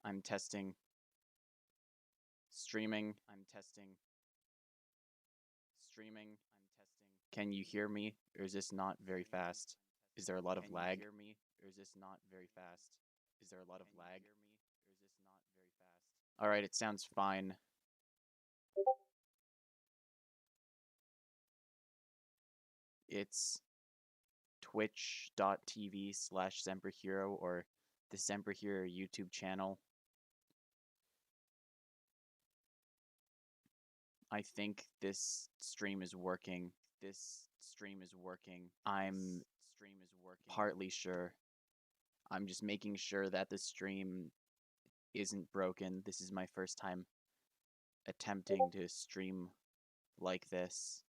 I'm testing. Streaming. I'm testing. Streaming. I'm testing. Can you hear me, or is this not very fast? Is there a lot of lag? Can you hear me, or is this not very fast? Is there a lot of lag? All right, it sounds fine. It's twitch.tv/semperhero or the Semperhero YouTube channel. I think this stream is working. I'm partly sure. I'm just making sure that the stream isn't broken. This is my first time attempting to stream like this.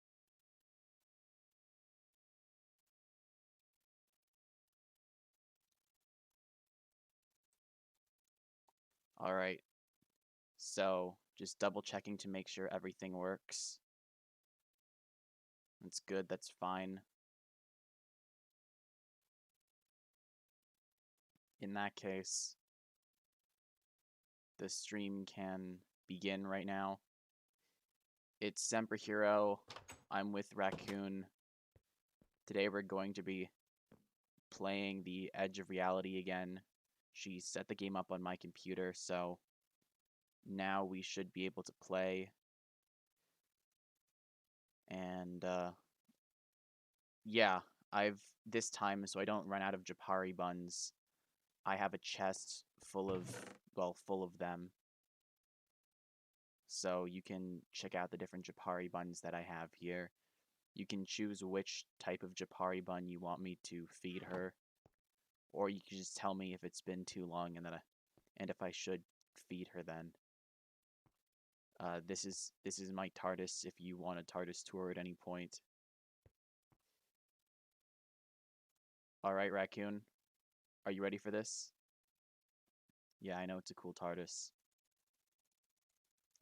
Alright, so just double checking to make sure everything works. That's good, that's fine. In that case, the stream can begin right now. It's Semperhero. I'm with Raccoon. Today we're going to be playing the Edge of Reality again. She set the game up on my computer, so now we should be able to play. And yeah, this time, so I don't run out of Japari buns, I have a chest full of them. So you can check out the different Japari buns that I have here. You can choose which type of Japari bun you want me to feed her, or you can just tell me if it's been too long and if I should feed her then. This is my TARDIS if you want a TARDIS tour at any point. Alright, Raccoon. Are you ready for this? Yeah, I know it's a cool TARDIS.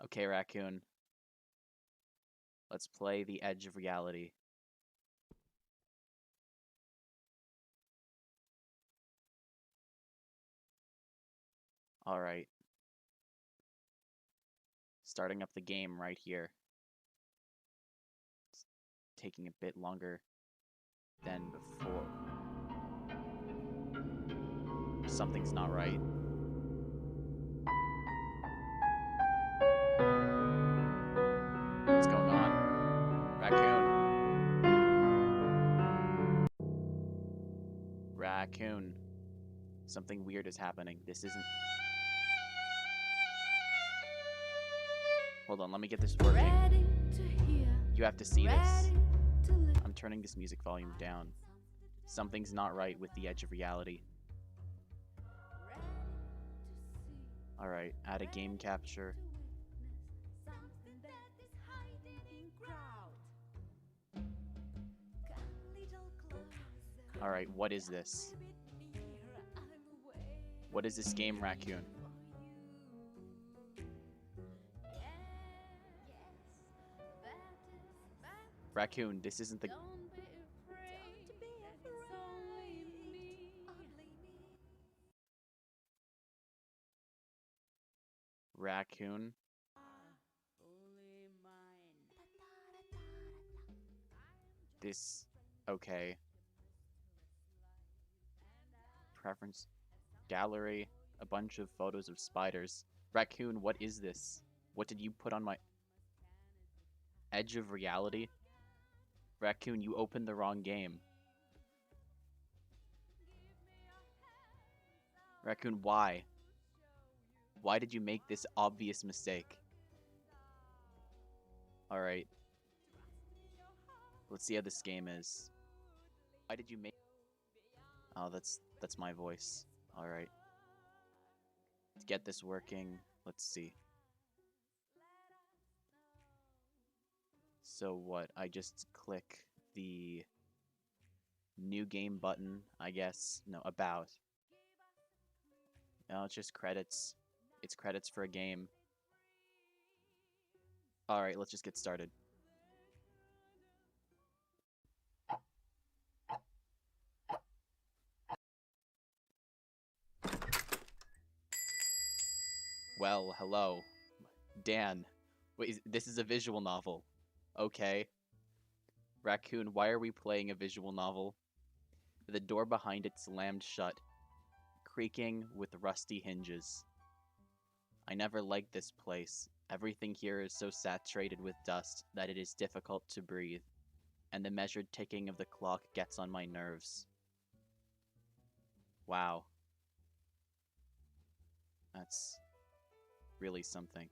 Okay, Raccoon. Let's play the Edge of Reality. Alright. Starting up the game right here. It's taking a bit longer than before. Something's not right. What's going on? Raccoon. Something weird is happening. This isn't... Hold on, let me get this working. You have to see this. I'm turning this music volume down. Something's not right with the Edge of Reality. Alright, add a game capture. Alright, what is this? What is this game, Raccoon? Raccoon, this isn't the... Raccoon? This... Okay. Preference. Gallery. A bunch of photos of spiders. Raccoon, what is this? What did you put on my... Edge of Reality? Raccoon, you opened the wrong game. Raccoon, why? Why did you make this obvious mistake? Alright. Let's see how this game is. Why did you make... Oh, that's my voice. Alright. To get this working, let's see. So what? I just click the new game button, I guess. No, about. No, it's just credits. It's credits for a game. Alright, let's just get started. Well, hello. Dan. Wait, this is a visual novel. Okay. Raccoon, why are we playing a visual novel? The door behind it slammed shut, creaking with rusty hinges. I never liked this place. Everything here is so saturated with dust that it is difficult to breathe, and the measured ticking of the clock gets on my nerves. Wow. That's really something.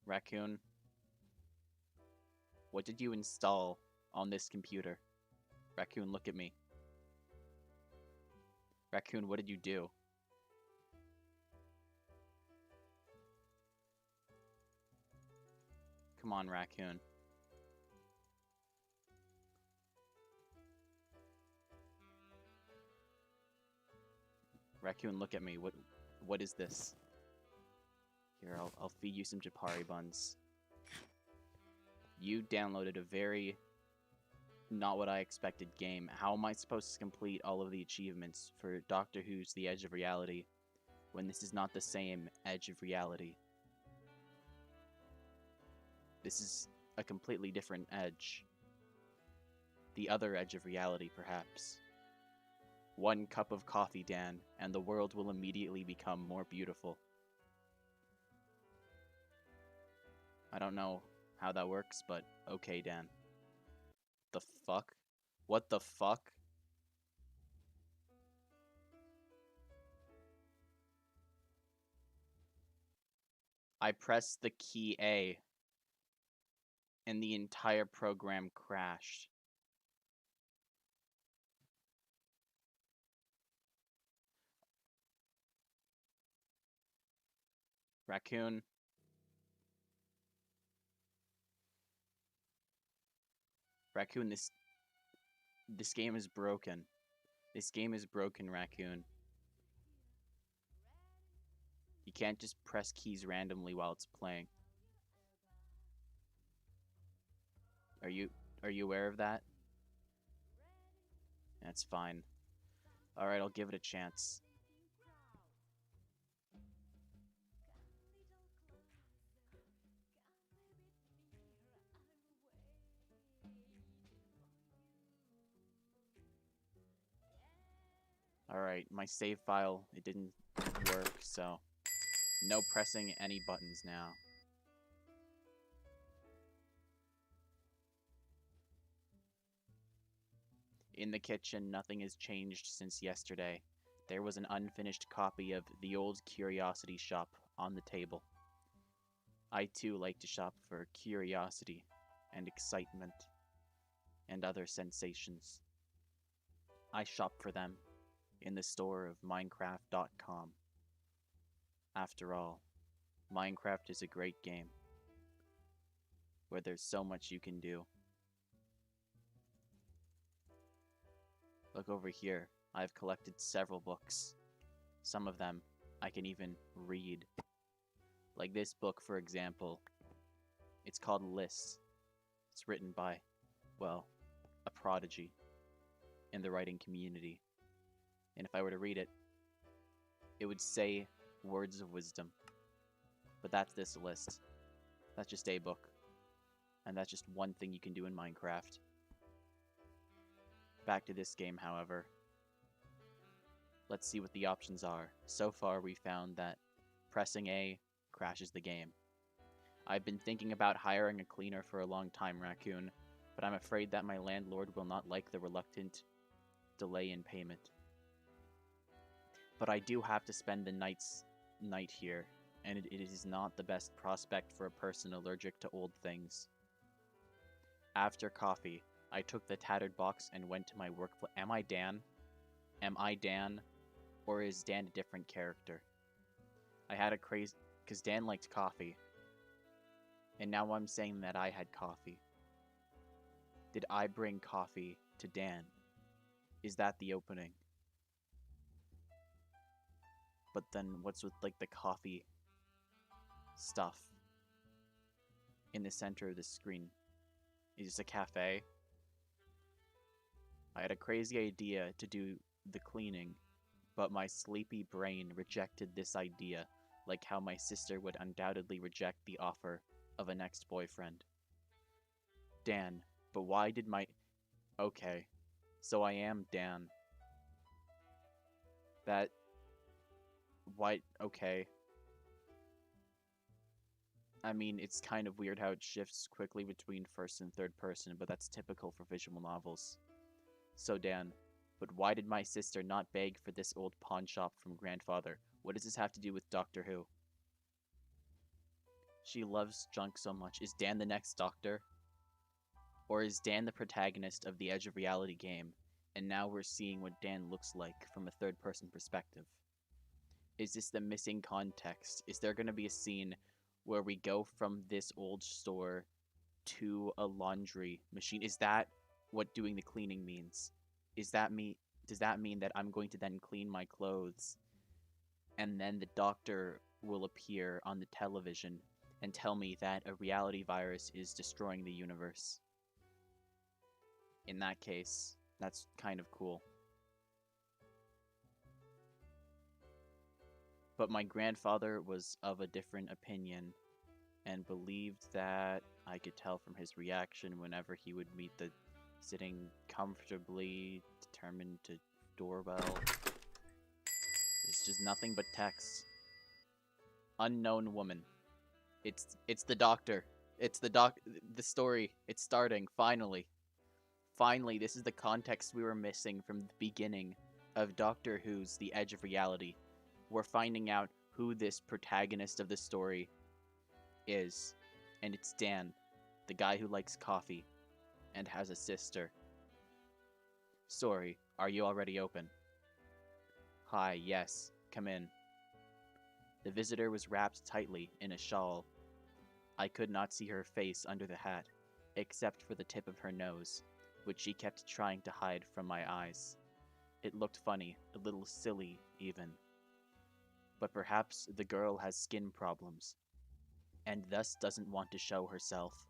Raccoon, what did you install on this computer? Raccoon, look at me. Raccoon, what did you do? Come on, Raccoon. Raccoon, look at me. What is this? Here, I'll feed you some Japari buns. You downloaded a very not what I expected game. How am I supposed to complete all of the achievements for Doctor Who's The Edge of Reality when this is not the same Edge of Reality? This is a completely different edge. The other edge of reality, perhaps. One cup of coffee, Dan, and the world will immediately become more beautiful. I don't know how that works, but okay, Dan. The fuck? What the fuck? I pressed the key A, and the entire program crashed. Raccoon. Raccoon, this game is broken. This game is broken, Raccoon. You can't just press keys randomly while it's playing. Are you aware of that? That's fine. Alright, I'll give it a chance. Alright, my save file, it didn't work, so no pressing any buttons now. In the kitchen, nothing has changed since yesterday. There was an unfinished copy of The Old Curiosity Shop on the table. I too like to shop for curiosity and excitement and other sensations. I shop for them in the store of Minecraft.com. After all, Minecraft is a great game where there's so much you can do. Look over here. I've collected several books. Some of them I can even read. Like this book, for example. It's called Lists. It's written by, well, a prodigy in the writing community. And if I were to read it, it would say words of wisdom. But that's this list. That's just a book. And that's just one thing you can do in Minecraft. Back to this game, however. Let's see what the options are. So far, we found that pressing A crashes the game. I've been thinking about hiring a cleaner for a long time, Raccoon, but I'm afraid that my landlord will not like the reluctant delay in payment. But I do have to spend the night here, and it is not the best prospect for a person allergic to old things. After coffee, I took the tattered box and went to my workplace. Am I Dan? Am I Dan? Or is Dan a different character? I had a crazy... because Dan liked coffee. And now I'm saying that I had coffee. Did I bring coffee to Dan? Is that the opening? But then what's with, like, the coffee stuff in the center of the screen? Is this a cafe? I had a crazy idea to do the cleaning But my sleepy brain rejected this idea, like how my sister would undoubtedly reject the offer of a next boyfriend. Dan, but why did my... Okay, so I am Dan. That... Why... Okay. I mean, it's kind of weird how it shifts quickly between first and third person, but that's typical for visual novels. So Dan, but why did my sister not beg for this old pawn shop from grandfather? What does this have to do with Doctor Who? She loves junk so much. Is Dan the next Doctor? Or is Dan the protagonist of the Edge of Reality game, and now we're seeing what Dan looks like from a third-person perspective? Is this the missing context? Is there going to be a scene where we go from this old store to a laundry machine? Is that what doing the cleaning means? Does that mean that I'm going to then clean my clothes and then the doctor will appear on the television and tell me that a reality virus is destroying the universe? In that case, that's kind of cool. But my grandfather was of a different opinion and believed that I could tell from his reaction whenever he would meet the sitting comfortably, determined to doorbell. It's just nothing but text. Unknown woman. It's the doctor. It's the story. It's starting, finally. Finally, this is the context we were missing from the beginning of Doctor Who's The Edge of Reality. We're finding out who this protagonist of the story is. And it's Dan, the guy who likes coffee and has a sister. Sorry, are you already open? Hi, yes, come in. The visitor was wrapped tightly in a shawl. I could not see her face under the hat, except for the tip of her nose, which she kept trying to hide from my eyes. It looked funny, a little silly, even. But perhaps the girl has skin problems, and thus doesn't want to show herself, ?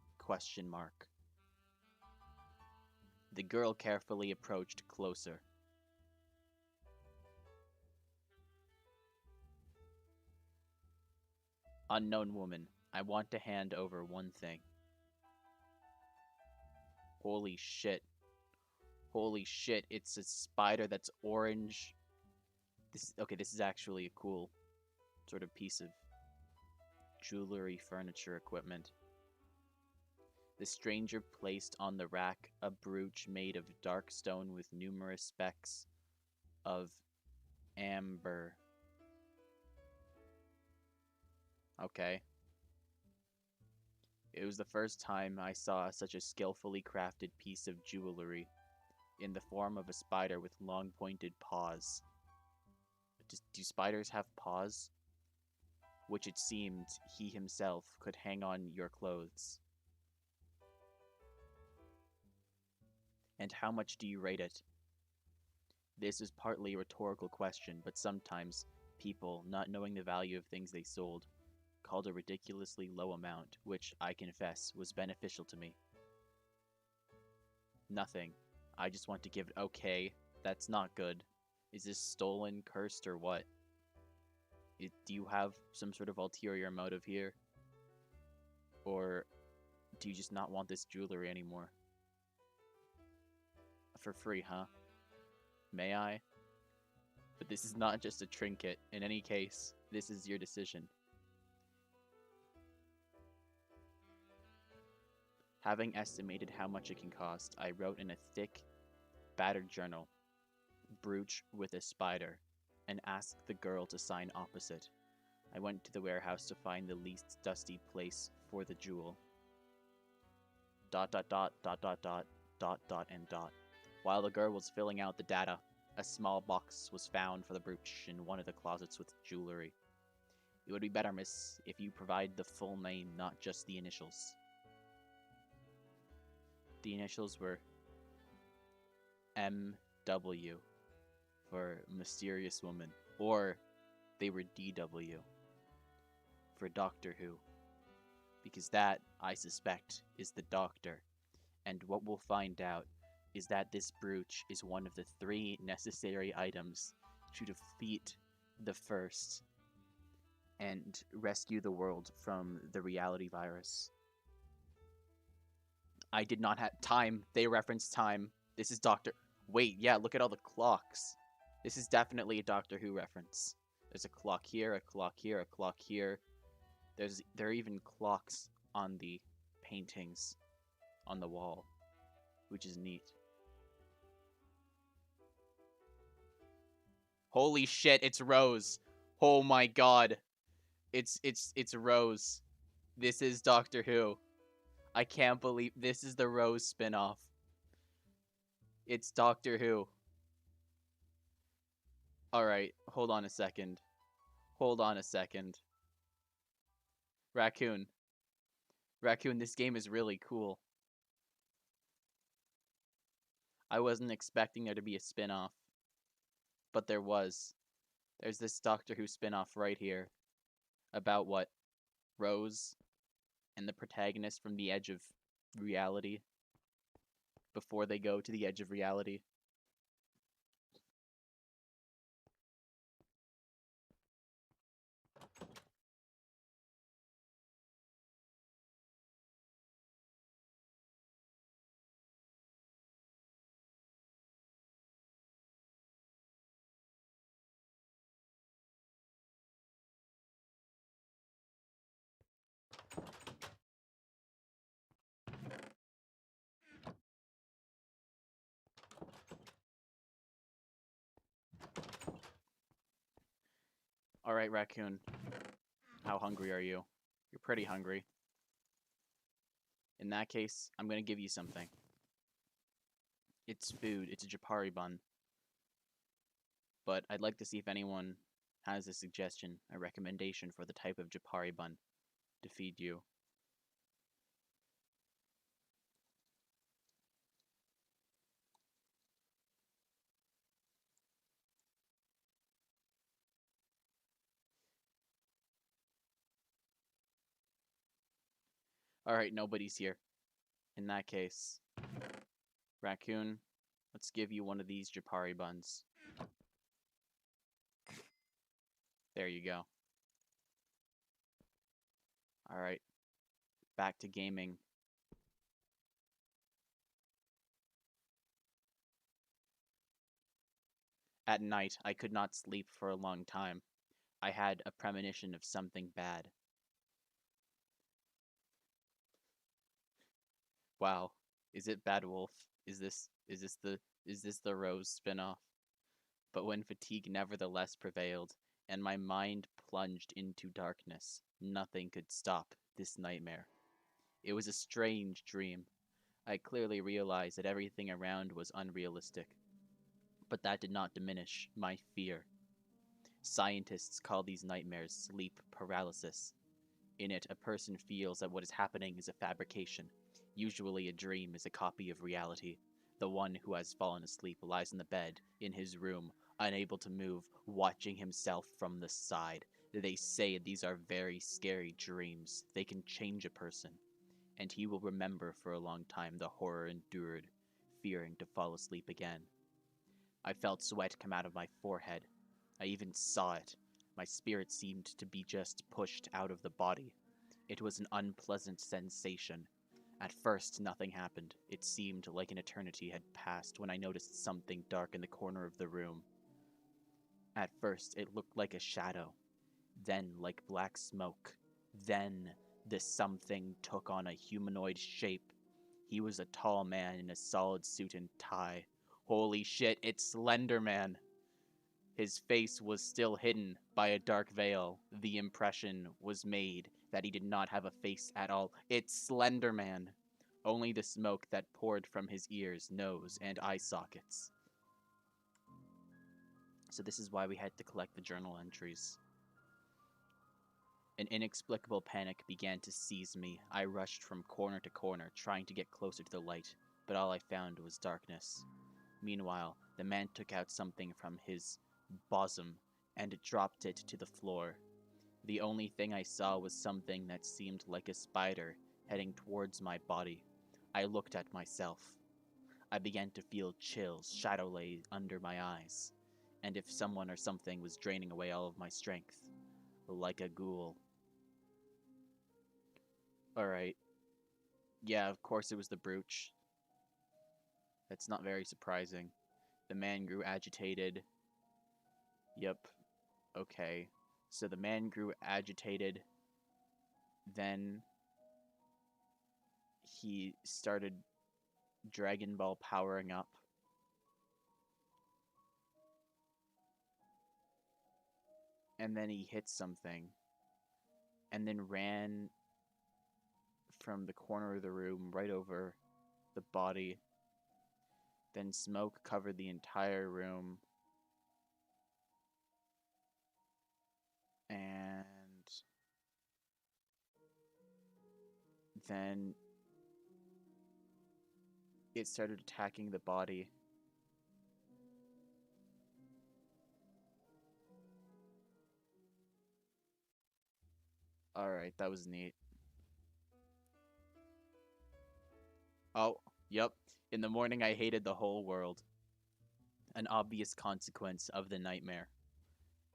The girl carefully approached closer. Unknown woman, I want to hand over one thing. Holy shit. Holy shit, it's a spider that's orange. This is actually a cool sort of piece of jewelry, furniture, equipment. The stranger placed on the rack a brooch made of dark stone with numerous specks of amber. Okay. It was the first time I saw such a skillfully crafted piece of jewelry in the form of a spider with long pointed paws. Do spiders have paws? Which it seemed he himself could hang on your clothes. And how much do you rate it? This is partly a rhetorical question, but sometimes people, not knowing the value of things they sold, called a ridiculously low amount, which, I confess, was beneficial to me. Nothing. I just want to give it. Okay, that's not good. Is this stolen, cursed, or what? Do you have some sort of ulterior motive here? Or do you just not want this jewelry anymore? For free, huh? May I? But this is not just a trinket. In any case, this is your decision. Having estimated how much it can cost, I wrote in a thick, battered journal, brooch with a spider, and asked the girl to sign opposite. I went to the warehouse to find the least dusty place for the jewel. ... While the girl was filling out the data, a small box was found for the brooch in one of the closets with jewelry. It would be better, miss, if you provide the full name, not just the initials. The initials were MW for Mysterious Woman, or they were DW for Doctor Who, because that, I suspect, is the Doctor, and what we'll find out is that this brooch is one of the 3 necessary items to defeat the first and rescue the world from the reality virus. I did not have time. They referenced time. This is Doctor. Wait, yeah, look at all the clocks. This is definitely a Doctor Who reference. There's a clock here, a clock here, a clock here. There are even clocks on the paintings on the wall, which is neat. Holy shit, it's Rose. Oh my god. It's Rose. This is Doctor Who. I can't believe this is the Rose spin-off. It's Doctor Who. Alright, hold on a second. Hold on a second. Raccoon. Raccoon, this game is really cool. I wasn't expecting there to be a spin-off. But there was. There's this Doctor Who spin-off right here. About what? Rose and the protagonist from the edge of reality. Before they go to the edge of reality. Alright, Raccoon. How hungry are you? You're pretty hungry. In that case, I'm gonna give you something. It's food. It's a Japari bun. But I'd like to see if anyone has a suggestion, a recommendation for the type of Japari bun to feed you. Alright, nobody's here. In that case, Raccoon, let's give you one of these Japari buns. There you go. Alright, back to gaming. At night, I could not sleep for a long time. I had a premonition of something bad. Wow, is it Bad Wolf? Is this the Rose spin-off? But when fatigue nevertheless prevailed, and my mind plunged into darkness, nothing could stop this nightmare. It was a strange dream. I clearly realized that everything around was unrealistic. But that did not diminish my fear. Scientists call these nightmares sleep paralysis. In it, a person feels that what is happening is a fabrication. Usually a dream is a copy of reality. The one who has fallen asleep lies in the bed, in his room, unable to move, watching himself from the side. They say these are very scary dreams. They can change a person. And he will remember for a long time the horror endured, fearing to fall asleep again. I felt sweat come out of my forehead. I even saw it. My spirit seemed to be just pushed out of the body. It was an unpleasant sensation. At first, nothing happened. It seemed like an eternity had passed when I noticed something dark in the corner of the room. At first, it looked like a shadow. Then, like black smoke. Then, this something took on a humanoid shape. He was a tall man in a solid suit and tie. Holy shit, it's Slender Man! His face was still hidden by a dark veil. The impression was made that he did not have a face at all. It's Slender Man! Only the smoke that poured from his ears, nose, and eye sockets. So this is why we had to collect the journal entries. An inexplicable panic began to seize me. I rushed from corner to corner, trying to get closer to the light, but all I found was darkness. Meanwhile, the man took out something from his bosom and dropped it to the floor. The only thing I saw was something that seemed like a spider heading towards my body. I looked at myself. I began to feel chills shadow lay under my eyes. and if someone or something was draining away all of my strength, like a ghoul. Alright. Yeah, of course it was the brooch. That's not very surprising. The man grew agitated. Yep. Okay. So the man grew agitated. Then he started Dragon Ball powering up. And then he hit something. And then ran from the corner of the room right over the body. Then smoke covered the entire room. And then it started attacking the body. Alright, that was neat. Oh, yep. In the morning I hated the whole world. An obvious consequence of the nightmare.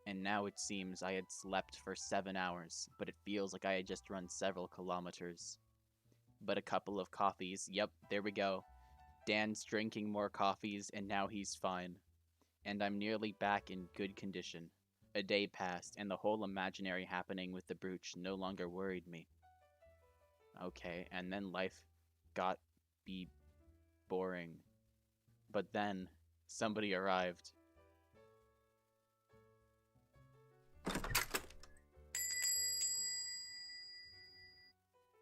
And now it seems I had slept for 7 hours, but it feels like I had just run several kilometers. But a couple of coffees, yep, there we go. Dan's drinking more coffees, and now he's fine. And I'm nearly back in good condition. A day passed, and the whole imaginary happening with the brooch no longer worried me. Okay, and then life got be boring. But then, somebody arrived.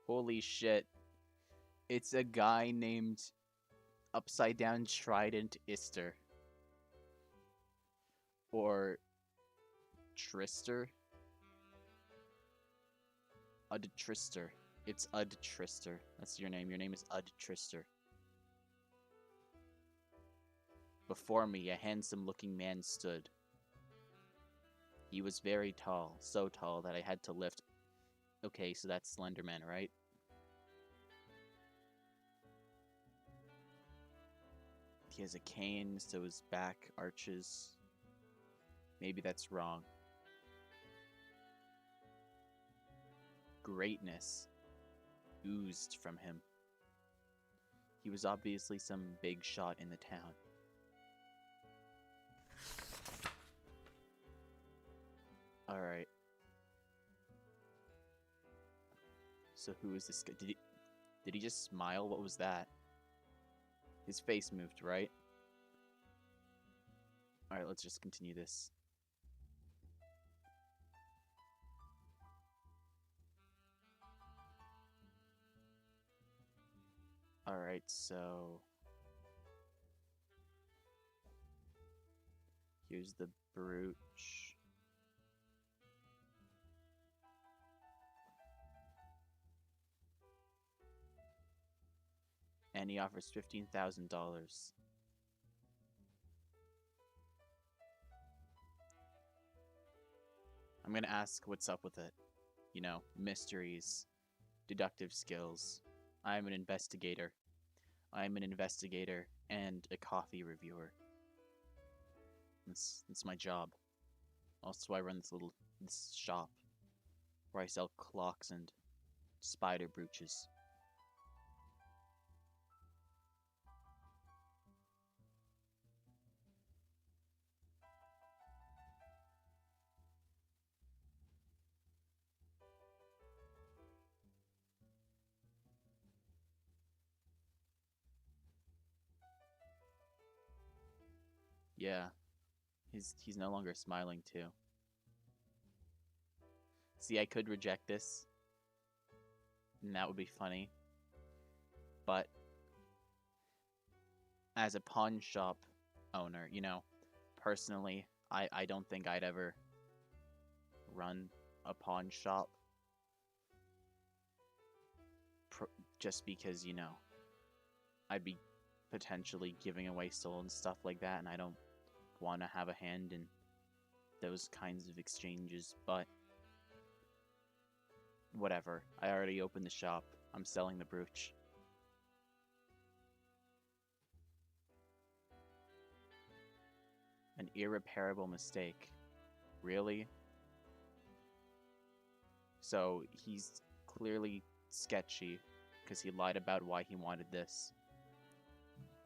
Holy shit. It's a guy named Upside Down Trident Ister. Or Trister? Ud Trister. It's Ud Trister. That's your name. Your name is Ud Trister. Before me, a handsome-looking man stood. He was very tall, so tall that I had to lift. Okay, so that's Slenderman, right? He has a cane, so his back arches. Maybe that's wrong. Greatness oozed from him. He was obviously some big shot in the town. Alright. So who is this guy? Did he just smile? What was that? His face moved, right? Alright, let's just continue this. Alright, so... here's the brooch. And he offers $15,000. I'm gonna ask what's up with it. You know, mysteries, deductive skills. I'm an investigator. I'm an investigator and a coffee reviewer. That's my job. Also, I run this shop where I sell clocks and spider brooches. Yeah, he's no longer smiling too. See, I could reject this, and that would be funny. But as a pawn shop owner, you know, personally, I don't think I'd ever run a pawn shop. Just because, you know, I'd be potentially giving away stolen stuff like that, and I don't want to have a hand in those kinds of exchanges, but whatever. I already opened the shop. I'm selling the brooch. An irreparable mistake. Really? So he's clearly sketchy because he lied about why he wanted this.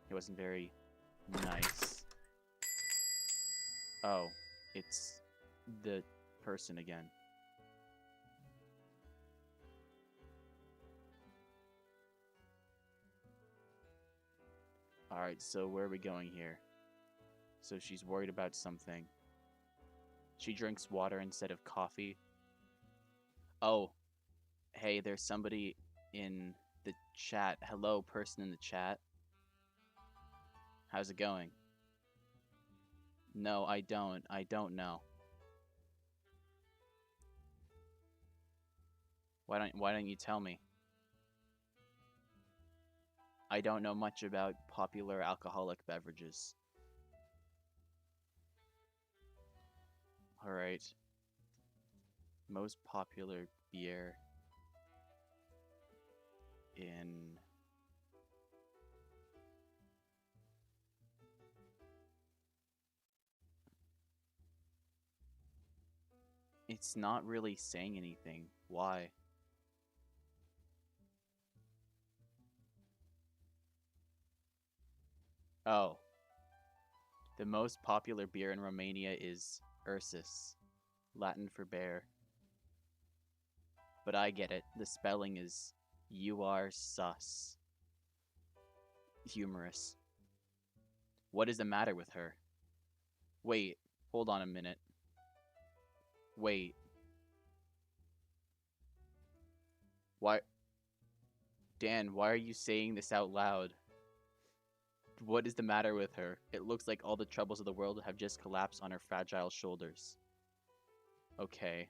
He wasn't very nice. Oh, it's the person again. Alright, so where are we going here? So she's worried about something. She drinks water instead of coffee. Oh, hey, there's somebody in the chat. Hello, person in the chat. How's it going? No, I don't. I don't know. Why don't you tell me? I don't know much about popular alcoholic beverages. Alright. Most popular beer in... It's not really saying anything. Why? Oh. The most popular beer in Romania is Ursus, Latin for bear. But I get it. The spelling is sus. Humorous. What is the matter with her? Wait, hold on a minute. Wait. Why? Dan, why are you saying this out loud? What is the matter with her? It looks like all the troubles of the world have just collapsed on her fragile shoulders. Okay.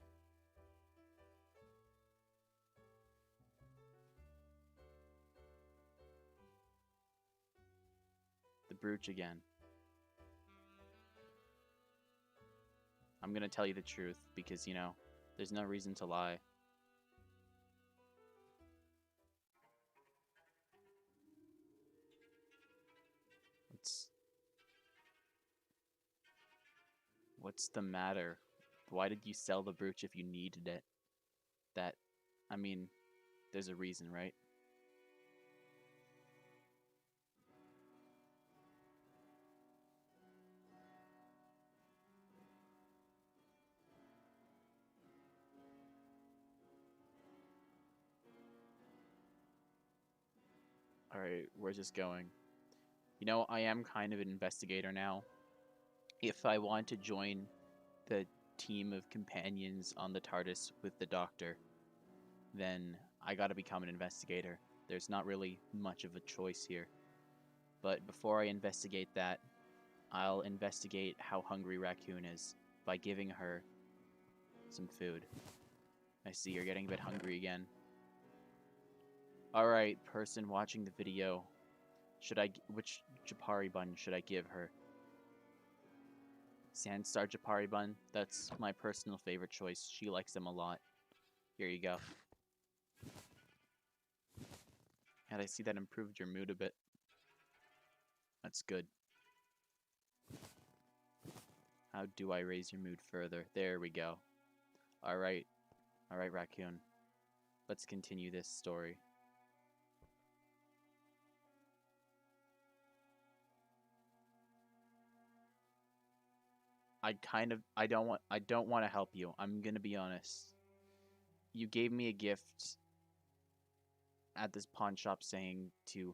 The brooch again. I'm gonna tell you the truth because, you know, there's no reason to lie. What's the matter? Why did you sell the brooch if you needed it? I mean, there's a reason, right? Alright, where's this going? You know, I am kind of an investigator now. If I want to join the team of companions on the TARDIS with the Doctor, then I gotta become an investigator. There's not really much of a choice here. But before I investigate that, I'll investigate how hungry Raccoon is by giving her some food. I see you're getting a bit hungry again. Alright, person watching the video, which Japari bun should I give her? Sandstar Japari bun? That's my personal favorite choice. She likes them a lot. Here you go. And I see that improved your mood a bit. That's good. How do I raise your mood further? There we go. Alright. Alright, Raccoon. Let's continue this story. I don't want to help you. I'm gonna be honest. You gave me a gift at this pawn shop saying to,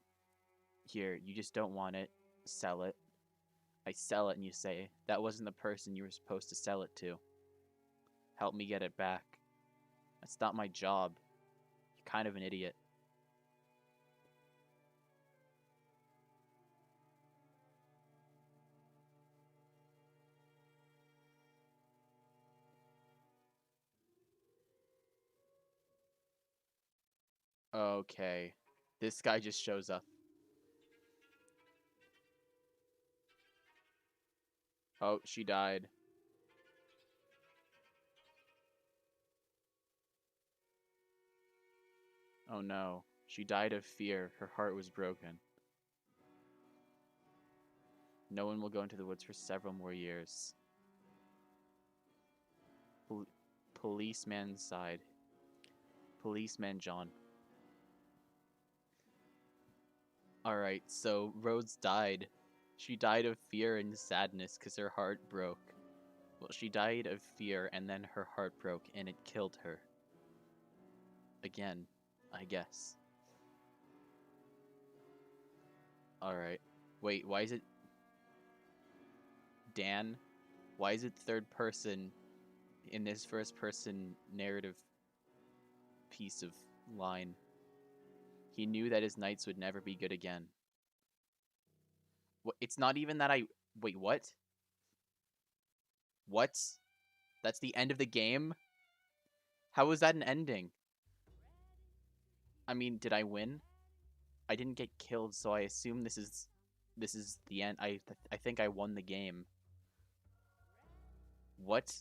here, you just don't want it, sell it. I sell it and you say, that wasn't the person you were supposed to sell it to. Help me get it back. That's not my job. You're kind of an idiot. Okay. This guy just shows up. Oh, she died. Oh no. She died of fear. Her heart was broken. No one will go into the woods for several more years. Policeman sighed. Policeman John. Alright, so Rose died. She died of fear and sadness because her heart broke. Well, she died of fear and then her heart broke and it killed her. Again, I guess. Alright. Wait, why is it... Dan? Why is it third person in this first person narrative piece of line? He knew that his nights would never be good again. It's not even that I... Wait, what? What? That's the end of the game? How was that an ending? I mean, did I win? I didn't get killed, so I assume this is the end. I think I won the game. What?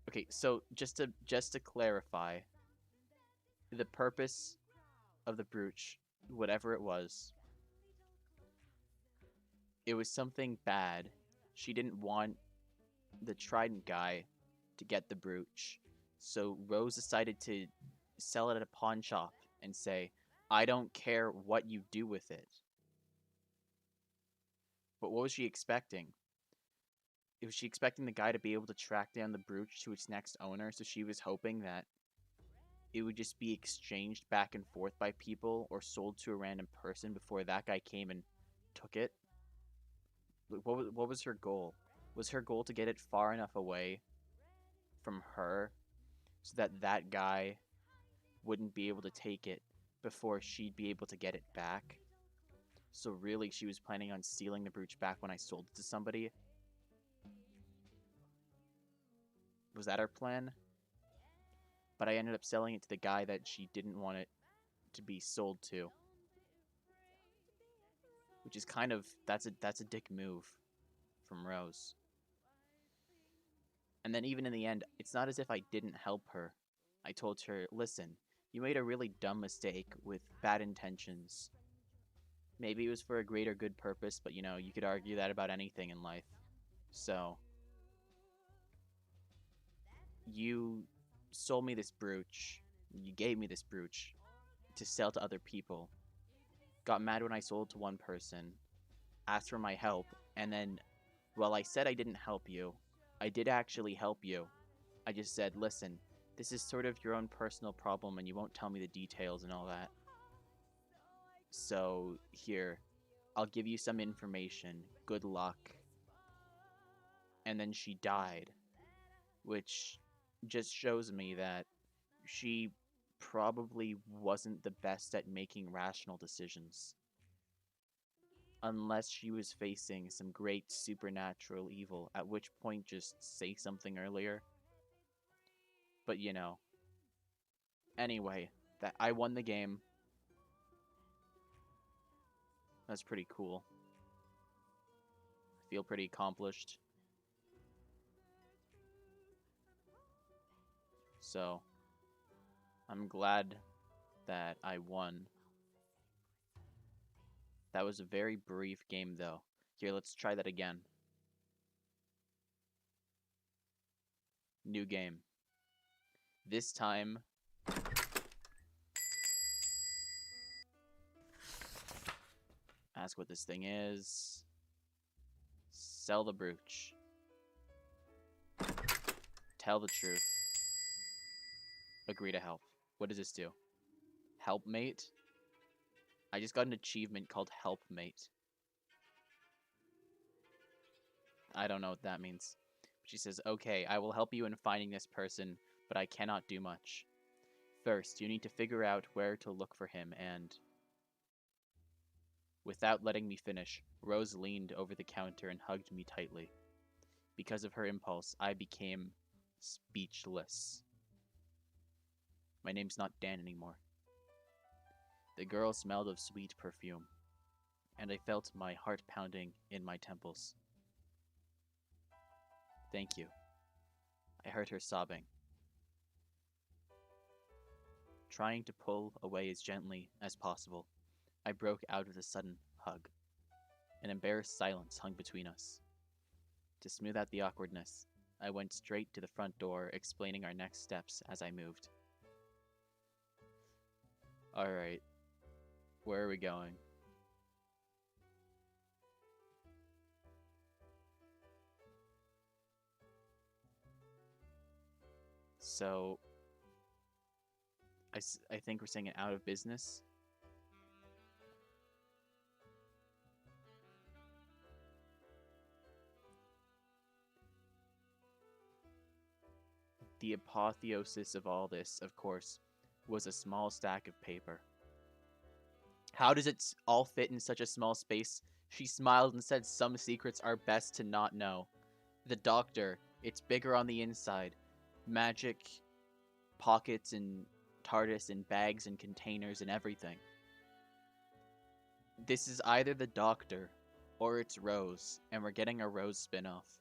Okay, so just to clarify, the purpose of the brooch, whatever it was something bad. She didn't want the Trident guy to get the brooch. So Rose decided to sell it at a pawn shop and say, I don't care what you do with it. But what was she expecting? Was she expecting the guy to be able to track down the brooch to its next owner? So she was hoping that it would just be exchanged back and forth by people or sold to a random person before that guy came and took it? What was her goal? Was her goal to get it far enough away from her so that that guy wouldn't be able to take it before she'd be able to get it back? So really, she was planning on stealing the brooch back when I sold it to somebody? Was that her plan? But I ended up selling it to the guy that she didn't want it to be sold to. Which is kind of, that's a dick move from Rose. And then even in the end, it's not as if I didn't help her. I told her, listen, you made a really dumb mistake with bad intentions. Maybe it was for a greater good purpose, but you know, you could argue that about anything in life. So, you sold me this brooch, you gave me this brooch to sell to other people, got mad when I sold to one person, asked for my help, and then, well, I said I didn't help you. I did actually help you. I just said, listen, this is sort of your own personal problem and you won't tell me the details and all that. So, here, I'll give you some information. Good luck. And then she died, which just shows me that she probably wasn't the best at making rational decisions. Unless she was facing some great supernatural evil, at which point just say something earlier. But you know. Anyway, that I won the game. That's pretty cool. I feel pretty accomplished. So, I'm glad that I won. That was a very brief game, though. Here, let's try that again. New game. This time... Ask what this thing is. Sell the brooch. Tell the truth. Agree to help. What does this do? Helpmate? I just got an achievement called Helpmate. I don't know what that means. She says, okay, I will help you in finding this person, but I cannot do much. First, you need to figure out where to look for him and... Without letting me finish, Rose leaned over the counter and hugged me tightly. Because of her impulse, I became speechless. My name's not Dan anymore. The girl smelled of sweet perfume, and I felt my heart pounding in my temples. Thank you. I heard her sobbing. Trying to pull away as gently as possible, I broke out with a sudden hug. An embarrassed silence hung between us. To smooth out the awkwardness, I went straight to the front door, explaining our next steps as I moved. Alright, where are we going? So, I think we're saying it out of business. The apotheosis of all this, of course, was a small stack of paper. How does it all fit in such a small space? She smiled and said some secrets are best to not know. The doctor, it's bigger on the inside. Magic, pockets and TARDIS and bags and containers and everything. This is either the doctor or it's Rose, and we're getting a Rose spin-off.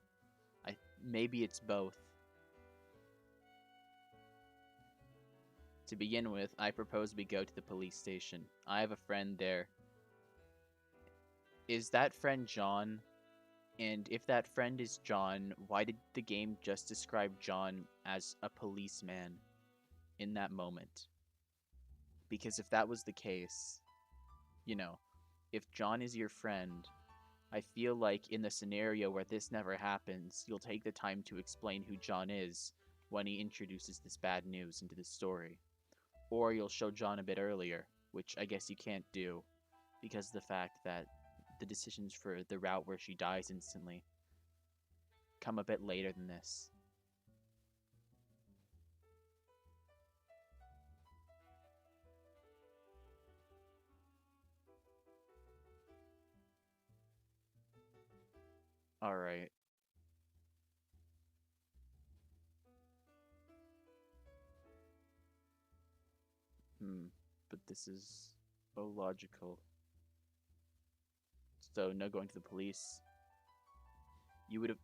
Maybe it's both. To begin with, I propose we go to the police station. I have a friend there. Is that friend John? And if that friend is John, why did the game just describe John as a policeman in that moment? Because if that was the case, you know, if John is your friend, I feel like in the scenario where this never happens, you'll take the time to explain who John is when he introduces this bad news into the story. Or you'll show John a bit earlier, which I guess you can't do, because of the fact that the decisions for the route where she dies instantly come a bit later than this. Alright. But this is illogical. So, no going to the police. You would have...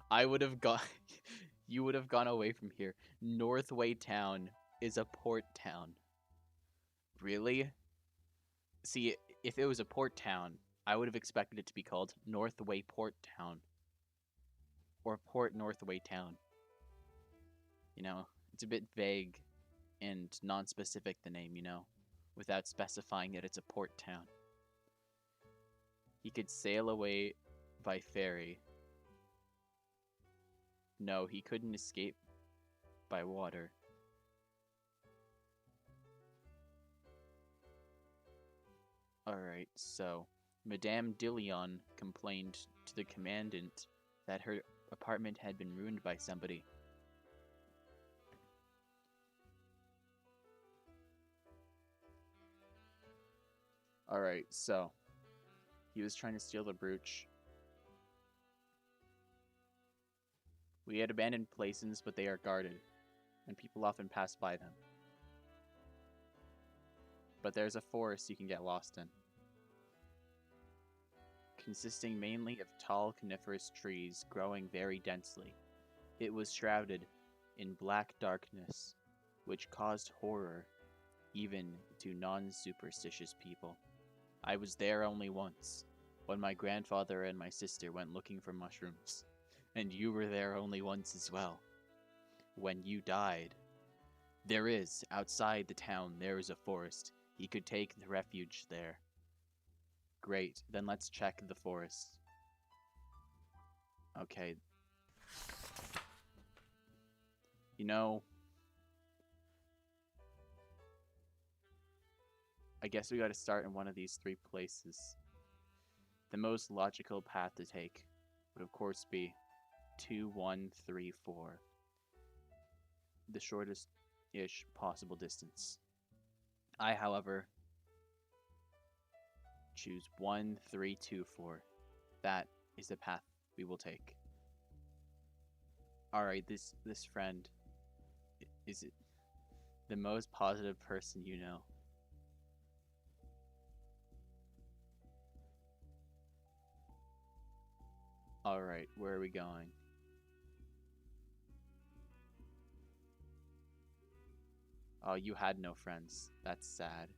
I would have gone... You would have gone away from here. Northway Town is a port town. Really? See, if it was a port town, I would have expected it to be called Northway Port Town. Or Port Northway Town. You know, it's a bit vague and non-specific, the name, you know, without specifying that it's a port town. He could sail away by ferry. No, he couldn't escape by water. Alright, so Madame Dillion complained to the commandant that her apartment had been ruined by somebody. Alright, so he was trying to steal the brooch. We had abandoned places, but they are guarded, and people often pass by them. But there's a forest you can get lost in, consisting mainly of tall coniferous trees growing very densely. It was shrouded in black darkness, which caused horror even to non-superstitious people. I was there only once, when my grandfather and my sister went looking for mushrooms. And you were there only once as well, when you died. There is, outside the town, there is a forest. You could take the refuge there. Great, then let's check the forest. Okay. You know, I guess we gotta start in one of these three places. The most logical path to take would of course be 2, 1, 3, 4. The shortest-ish possible distance. I, however, choose 1, 3, 2, 4. That is the path we will take. Alright, this friend, is it the most positive person you know? Alright, where are we going? Oh, you had no friends. That's sad.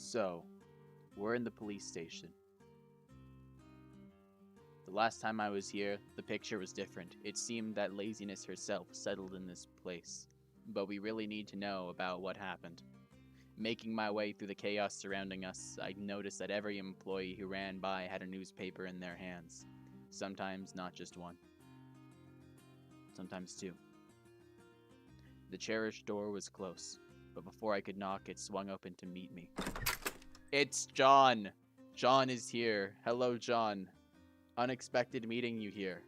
So, we're in the police station. The last time I was here, the picture was different. It seemed that laziness herself settled in this place. But we really need to know about what happened. Making my way through the chaos surrounding us, I noticed that every employee who ran by had a newspaper in their hands. Sometimes not just one. Sometimes two. The cherished door was close, but before I could knock, it swung open to meet me. It's John! John is here. Hello, John. Unexpected meeting you here.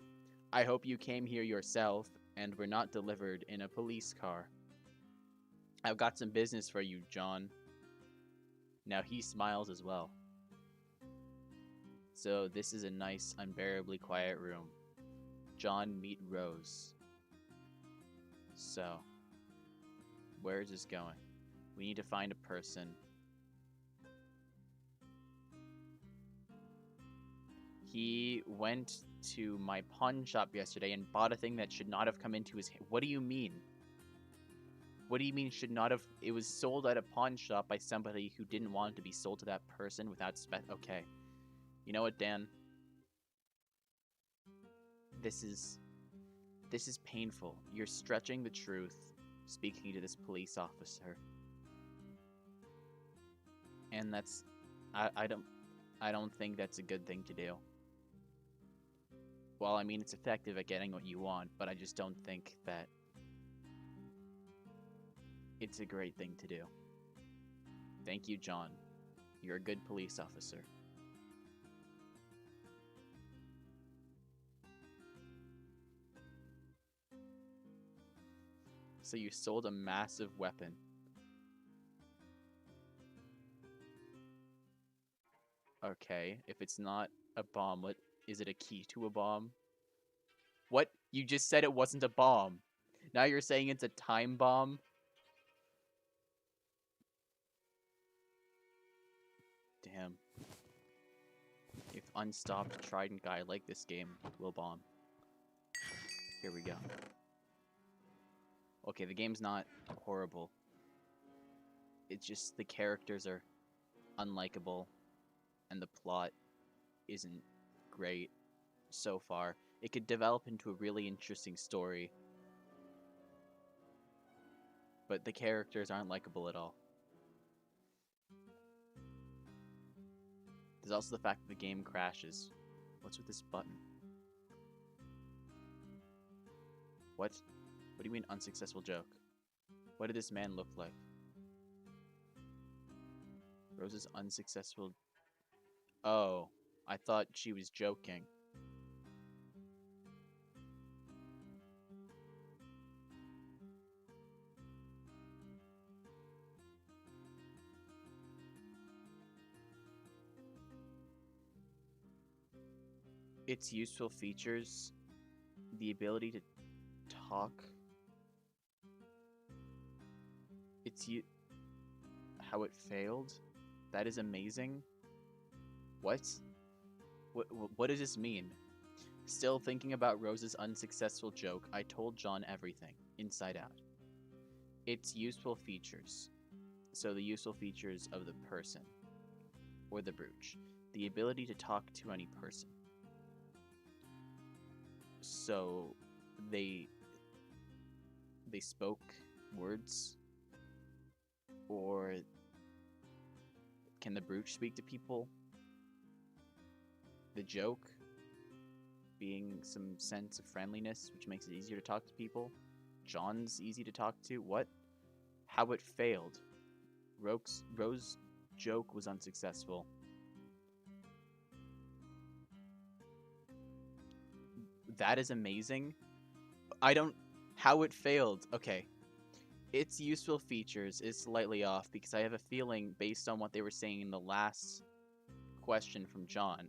I hope you came here yourself and were not delivered in a police car. I've got some business for you, John. Now he smiles as well. So this is a nice, unbearably quiet room. John, meet Rose. So, where is this going? We need to find a person. He went to my pawn shop yesterday and bought a thing that should not have come into his hand. What do you mean? What do you mean should not have? It was sold at a pawn shop by somebody who didn't want it to be sold to that person without okay. You know what, Dan? This is painful. You're stretching the truth, speaking to this police officer. And that's I don't think that's a good thing to do. Well, I mean, it's effective at getting what you want, but I just don't think that it's a great thing to do. Thank you, John. You're a good police officer. So you sold a massive weapon. Okay, if it's not a bomb, what is it? A key to a bomb? What? You just said it wasn't a bomb. Now you're saying it's a time bomb? Damn. If unstopped trident guy like this game will bomb. Here we go. Okay, the game's not horrible. It's just the characters are unlikable and the plot isn't great so far. It could develop into a really interesting story, but the characters aren't likable at all. There's also the fact that the game crashes. What's with this button? What? What do you mean unsuccessful joke? What did this man look like? Rose's unsuccessful... Oh, I thought she was joking. Its useful features, the ability to talk. How it failed? That is amazing. What? What does this mean? Still thinking about Rose's unsuccessful joke, I told John everything, inside out. Its useful features. So the useful features of the person, or the brooch. The ability to talk to any person. So they spoke words, or can the brooch speak to people? The joke being some sense of friendliness, which makes it easier to talk to people. John's easy to talk to. What? How it failed. Rose's joke was unsuccessful. That is amazing. How it failed. Okay. Its useful features is slightly off because I have a feeling, based on what they were saying in the last question from John,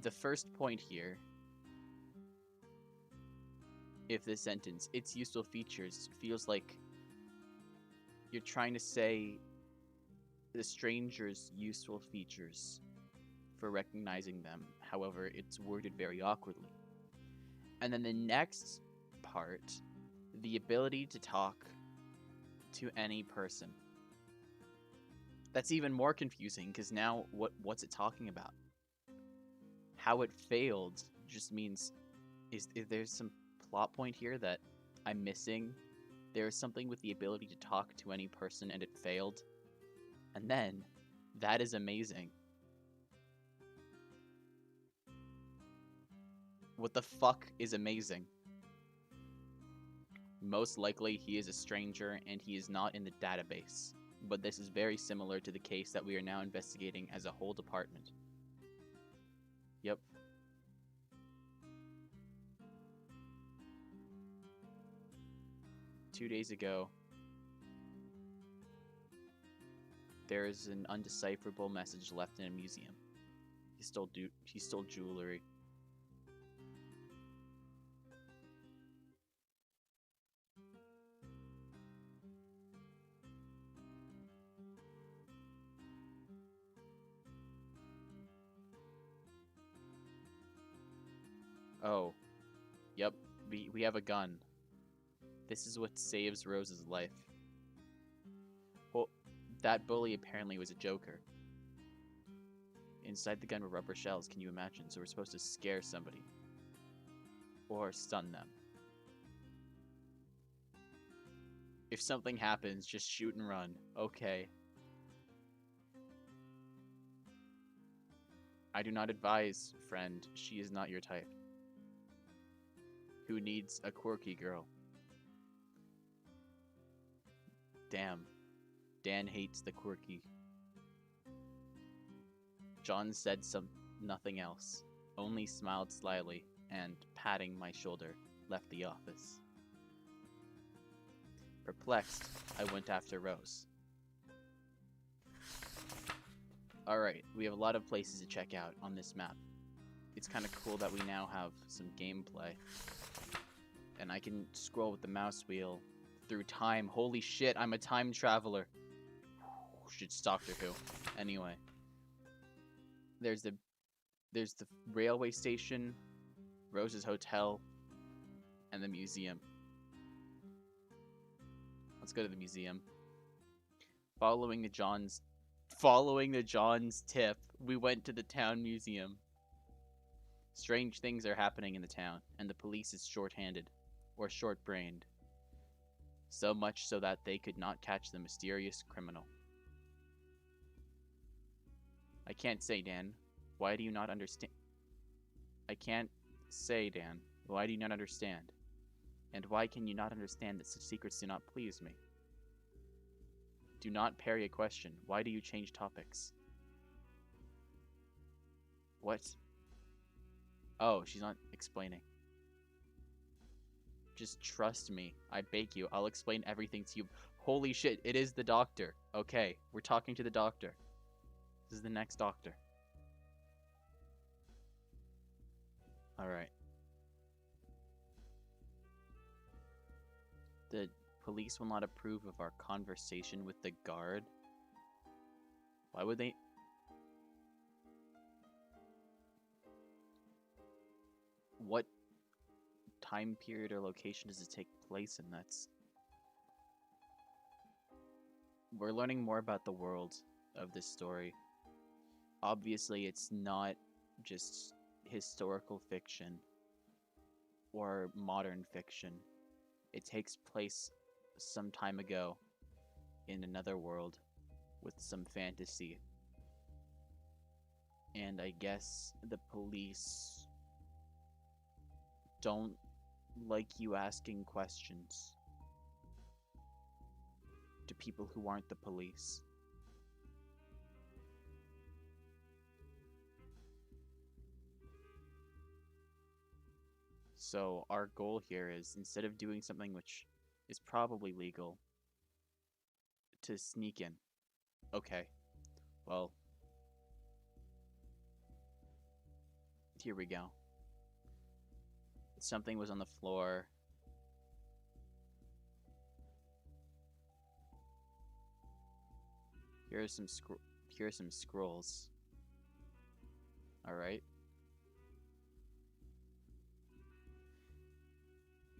the first point here, if this sentence, its useful features, feels like you're trying to say the stranger's useful features for recognizing them. However, it's worded very awkwardly. And then the next part, the ability to talk to any person. That's even more confusing, because now what's it talking about? How it failed just means, is there's some plot point here that I'm missing? There's something with the ability to talk to any person and it failed. And then, that is amazing. What the fuck is amazing? Most likely he is a stranger and he is not in the database. But this is very similar to the case that we are now investigating as a whole department. Yep. Two days ago, there is an undecipherable message left in a museum. He stole jewelry. Oh. Yep, we have a gun. This is what saves Rose's life. Well, that bully apparently was a joker. Inside the gun were rubber shells, can you imagine? So we're supposed to scare somebody. Or stun them. If something happens, just shoot and run. Okay. I do not advise, friend. She is not your type. Who needs a quirky girl? Damn. Dan hates the quirky. John said nothing else, only smiled slyly, and, patting my shoulder, left the office. Perplexed, I went after Rose. Alright, we have a lot of places to check out on this map. It's kind of cool that we now have some gameplay. And I can scroll with the mouse wheel through time. Holy shit, I'm a time traveler. It's Doctor Who. Anyway. There's the railway station, Rose's hotel, and the museum. Let's go to the museum. Following the John's tip, we went to the town museum. Strange things are happening in the town, and the police is short-handed, or short-brained. So much so that they could not catch the mysterious criminal. I can't say, Dan. Why do you not understand? I can't say, Dan. Why do you not understand? And why can you not understand that such secrets do not please me? Do not parry a question. Why do you change topics? What? Oh, she's not explaining. Just trust me. I beg you. I'll explain everything to you. Holy shit, it is the doctor. Okay, we're talking to the doctor. This is the next doctor. Alright. The police will not approve of our conversation with the guard. Why would they? What time period or location does it take place in? We're learning more about the world of this story. Obviously, it's not just historical fiction or modern fiction. It takes place some time ago in another world with some fantasy. And I guess the police don't like you asking questions to people who aren't the police. So our goal here is, instead of doing something which is probably legal, to sneak in. Okay. Well, here we go. Something was on the floor. Here are some scrolls. All right.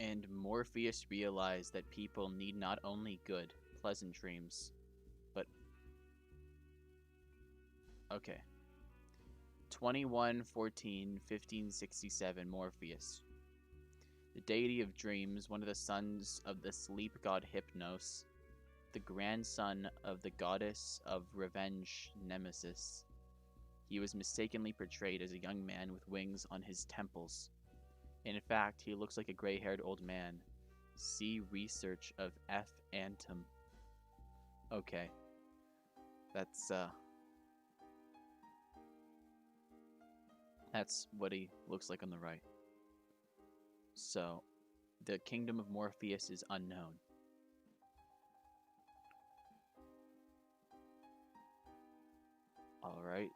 And Morpheus realized that people need not only good, pleasant dreams, but Okay. 2114-1567 Morpheus. The deity of dreams, one of the sons of the sleep god Hypnos, the grandson of the goddess of revenge Nemesis. He was mistakenly portrayed as a young man with wings on his temples. In fact, he looks like a gray-haired old man. See research of F. Antum. Okay. That's what he looks like on the right. So, the kingdom of Morpheus is unknown. Alright.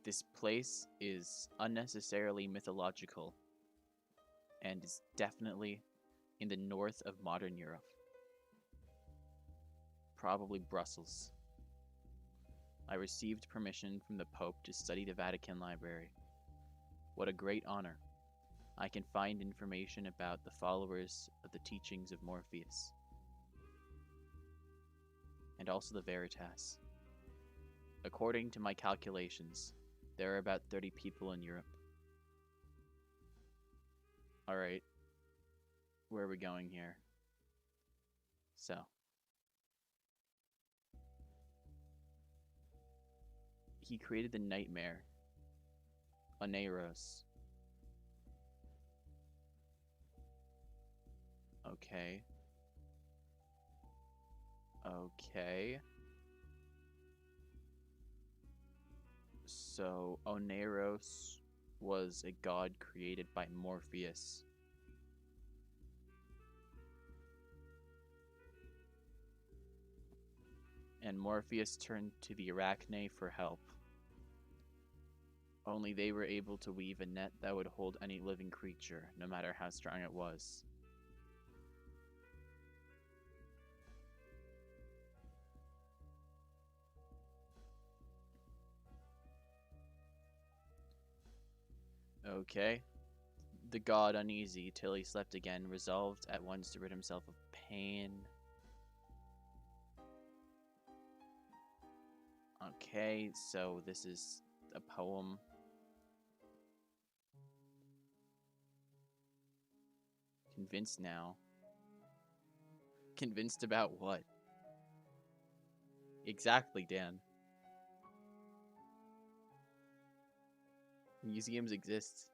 This place is unnecessarily mythological and is definitely in the north of modern Europe. Probably Brussels. I received permission from the Pope to study the Vatican Library. What a great honor. I can find information about the followers of the teachings of Morpheus. And also the Veritas. According to my calculations, there are about 30 people in Europe. Alright. Where are we going here? So. He created the nightmare. Oneros. Okay. Okay. So, Oneros was a god created by Morpheus. And Morpheus turned to the Arachne for help. Only they were able to weave a net that would hold any living creature, no matter how strong it was. Okay. The god, uneasy till he slept again, resolved at once to rid himself of pain. Okay, so this is a poem. Convinced now. Convinced about what? Exactly, Dan. Museums exist.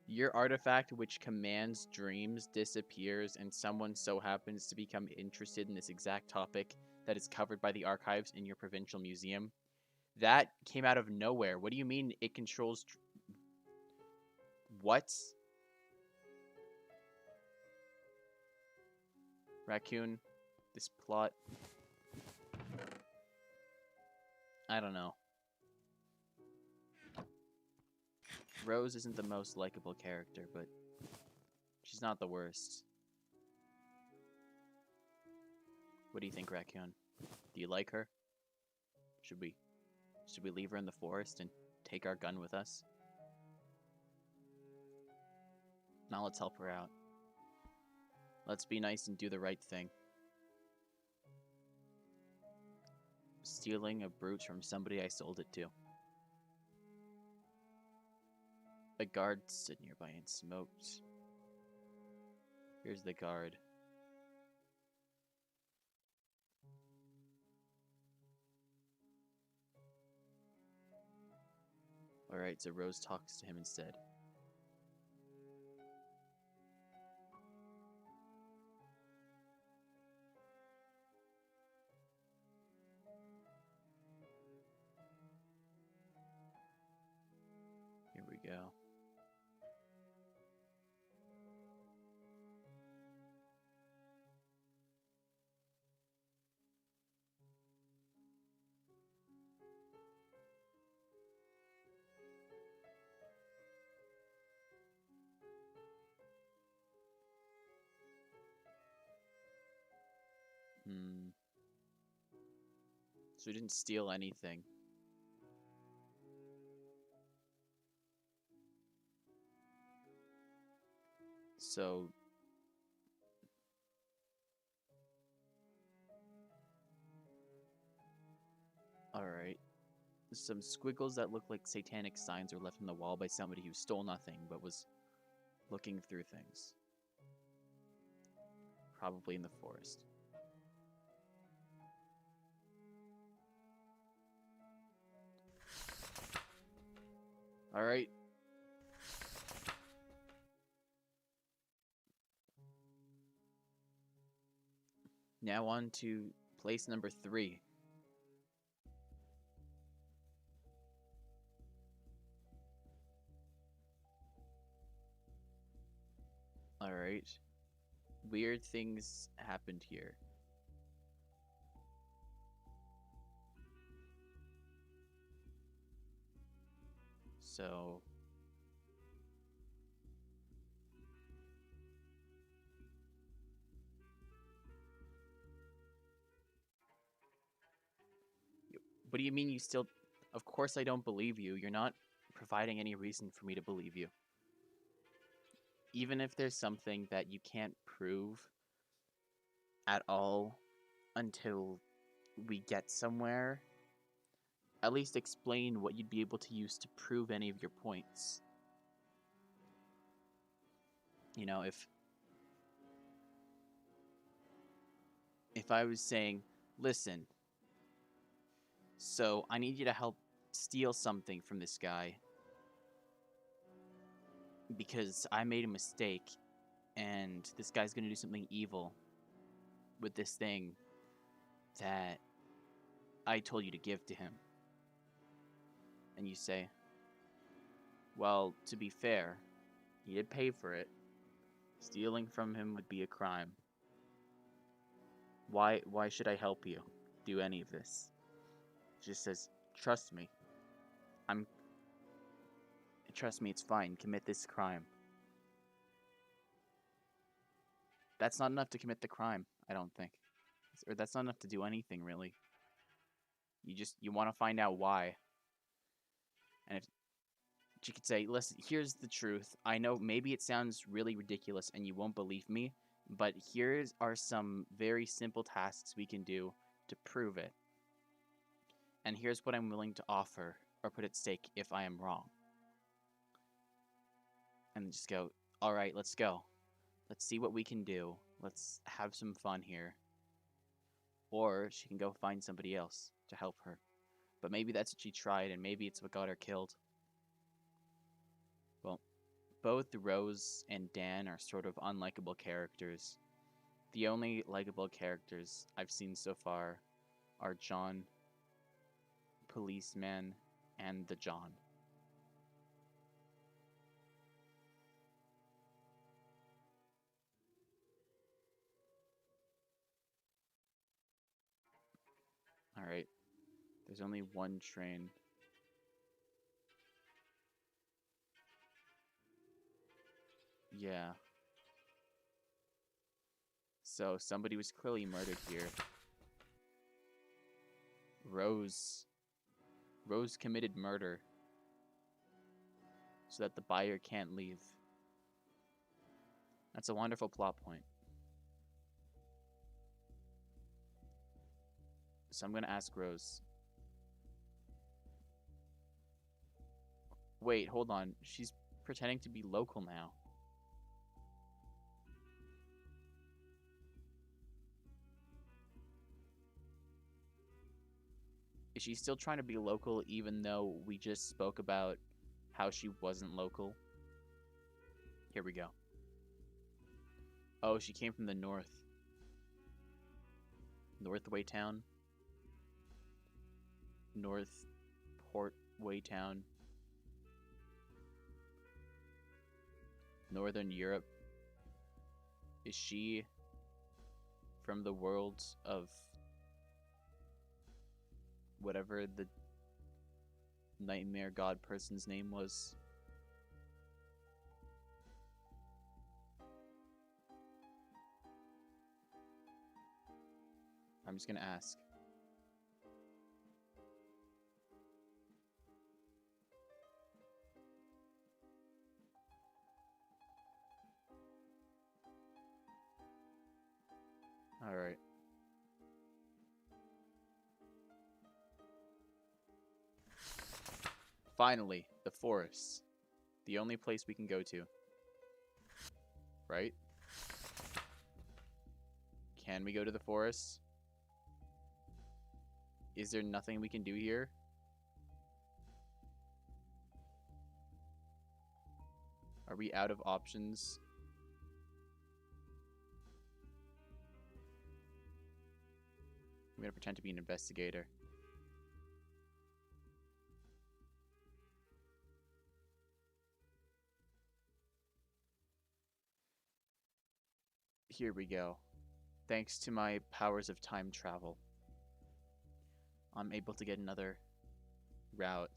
Your artifact, which commands dreams, disappears, and someone so happens to become interested in this exact topic that is covered by the archives in your provincial museum. That came out of nowhere. What do you mean it controls... What? Raccoon, this plot... I don't know. Rose isn't the most likable character, but she's not the worst. What do you think, Raccoon? Do you like her? Should we leave her in the forest and take our gun with us? Now let's help her out. Let's be nice and do the right thing. Stealing a brooch from somebody I sold it to. A guard stood nearby and smoked. Here's the guard. Alright, so Rose talks to him instead. Here we go. So he didn't steal anything. So Alright. Some squiggles that look like satanic signs are left on the wall by somebody who stole nothing but was looking through things. Probably in the forest. Alright. Now on to place number 3. Alright. Weird things happened here. So... What do you mean you still... Of course I don't believe you. You're not providing any reason for me to believe you. Even if there's something that you can't prove at all until we get somewhere, at least explain what you'd be able to use to prove any of your points. You know, if I was saying, listen, so I need you to help steal something from this guy because I made a mistake and this guy's gonna do something evil with this thing that I told you to give to him. And you say, well, to be fair, he did pay for it. Stealing from him would be a crime. Why should I help you do any of this? She just says, trust me. Trust me, it's fine. Commit this crime. That's not enough to commit the crime, I don't think. Or that's not enough to do anything, really. You want to find out why. And if she could say, listen, here's the truth. I know maybe it sounds really ridiculous and you won't believe me, but here are some very simple tasks we can do to prove it. And here's what I'm willing to offer or put at stake if I am wrong. And just go, all right, let's go. Let's see what we can do. Let's have some fun here. Or she can go find somebody else to help her. But maybe that's what she tried, and maybe it's what got her killed. Well, both Rose and Dan are sort of unlikable characters. The only likable characters I've seen so far are John, Policeman, and the John. Alright. There's only one train. Yeah. So somebody was clearly murdered here. Rose committed murder so that the buyer can't leave. That's a wonderful plot point. So I'm gonna ask Rose. Wait, hold on. She's pretending to be local now. Is she still trying to be local even though we just spoke about how she wasn't local? Here we go. Oh, she came from the north. North Waytown. North Port Waytown. Northern Europe. Is she from the world of whatever the nightmare god person's name was? I'm just gonna ask. Alright. Finally, the forest. The only place we can go to. Right? Can we go to the forest? Is there nothing we can do here? Are we out of options? I'm gonna pretend to be an investigator. Here we go. Thanks to my powers of time travel, I'm able to get another route.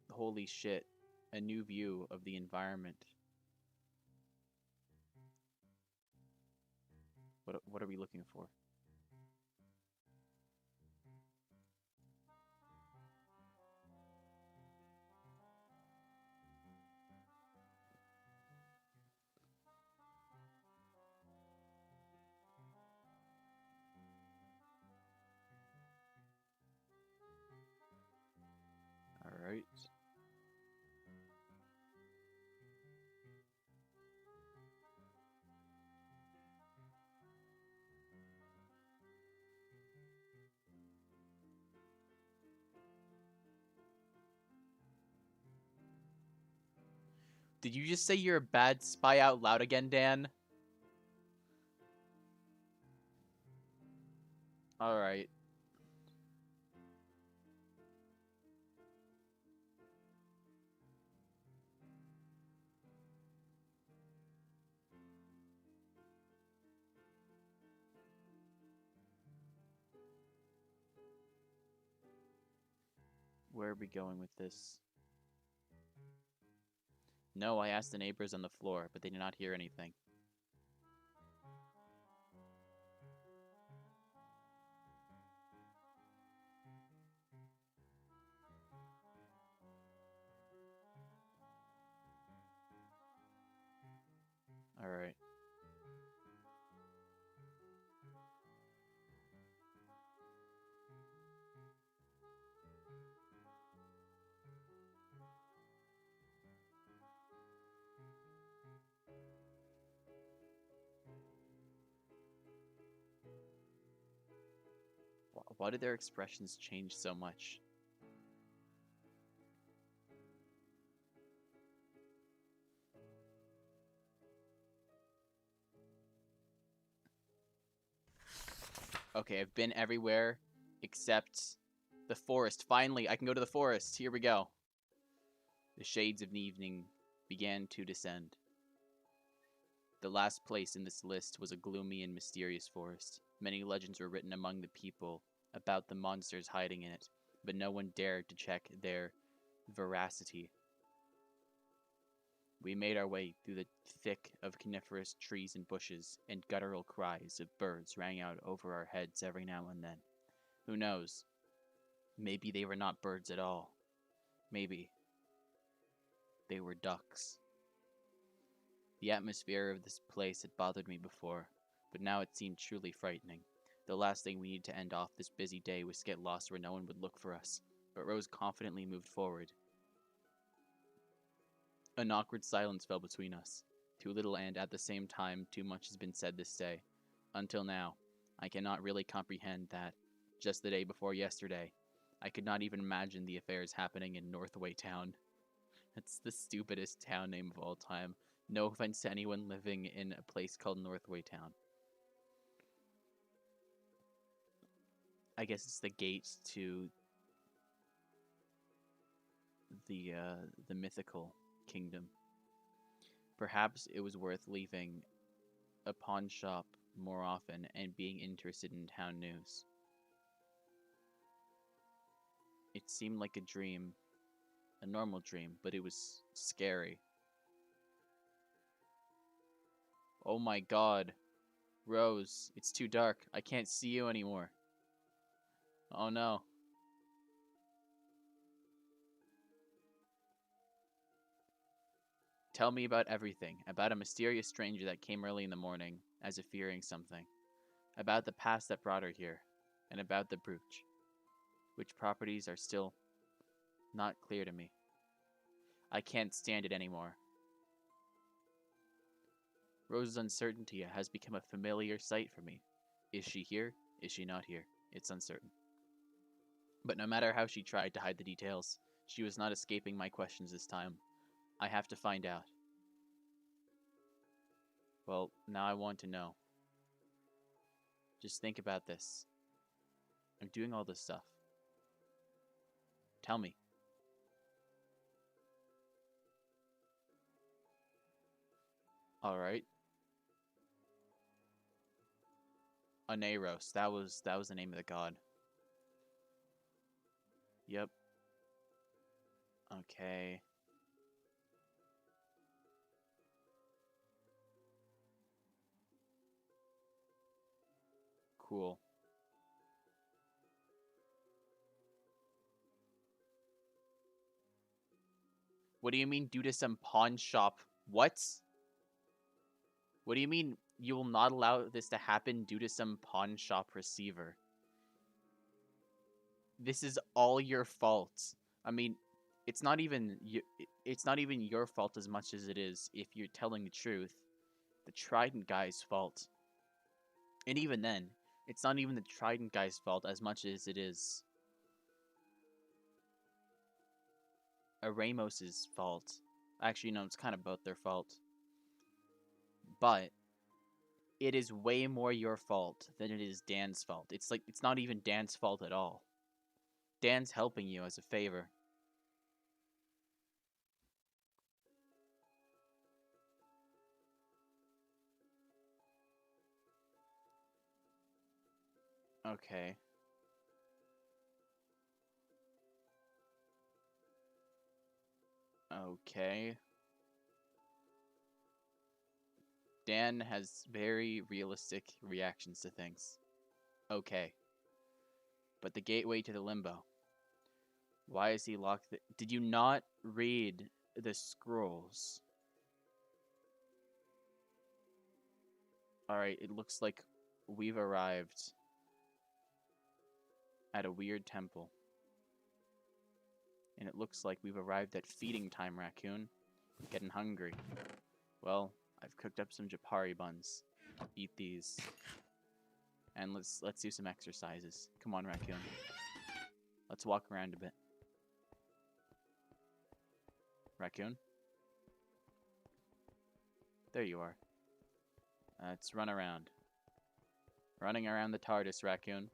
Holy shit. A new view of the environment. What are we looking for? Alright. Did you just say you're a bad spy out loud again, Dan? Alright. Where are we going with this? No, I asked the neighbors on the floor, but they did not hear anything. Alright. Why did their expressions change so much? Okay, I've been everywhere except the forest. Finally, I can go to the forest. Here we go. The shades of evening began to descend. The last place in this list was a gloomy and mysterious forest. Many legends were written among the people about the monsters hiding in it, but no one dared to check their veracity. We made our way through the thick of coniferous trees and bushes, and guttural cries of birds rang out over our heads every now and then. Who knows? Maybe they were not birds at all. Maybe they were ducks. The atmosphere of this place had bothered me before, but now it seemed truly frightening. The last thing we needed to end off this busy day was to get lost where no one would look for us, but Rose confidently moved forward. An awkward silence fell between us. Too little and, at the same time, too much has been said this day. Until now, I cannot really comprehend that, just the day before yesterday, I could not even imagine the affairs happening in Northway Town. That's the stupidest town name of all time. No offense to anyone living in a place called Northway Town. I guess it's the gate to the mythical kingdom. Perhaps it was worth leaving a pawn shop more often and being interested in town news. It seemed like a dream, a normal dream, but it was scary. Oh my god. Rose, it's too dark. I can't see you anymore. Oh no. Tell me about everything. About a mysterious stranger that came early in the morning, as if fearing something. About the past that brought her here. And about the brooch. which properties are still not clear to me. I can't stand it anymore. Rose's uncertainty has become a familiar sight for me. Is she here? Is she not here? It's uncertain. But no matter how she tried to hide the details, she was not escaping my questions this time. I have to find out. Well, now I want to know. Just think about this. I'm doing all this stuff. Tell me. Alright. Aneros. That was the name of the god. Yep. Okay. Cool. What do you mean due to some pawn shop? What? What do you mean you will not allow this to happen due to some pawn shop receiver? This is all your fault. I mean, it's not even your fault as much as it is, if you're telling the truth, the Trident guy's fault. And even then, it's not even the Trident guy's fault as much as it is Ramos's fault. Actually, no, it's kind of both their fault. But it is way more your fault than it is Dan's fault. It's not even Dan's fault at all. Dan's helping you as a favor. Okay. Okay. Dan has very realistic reactions to things. Okay. But the gateway to the limbo. Why is he locked? Did you not read the scrolls? Alright, it looks like we've arrived at a weird temple. And it looks like we've arrived at feeding time, Raccoon. Getting hungry. Well, I've cooked up some Japari buns. Eat these. And let's do some exercises. Come on, Raccoon. Let's walk around a bit. Raccoon? There you are. Let's run around. Running around the TARDIS, Raccoon.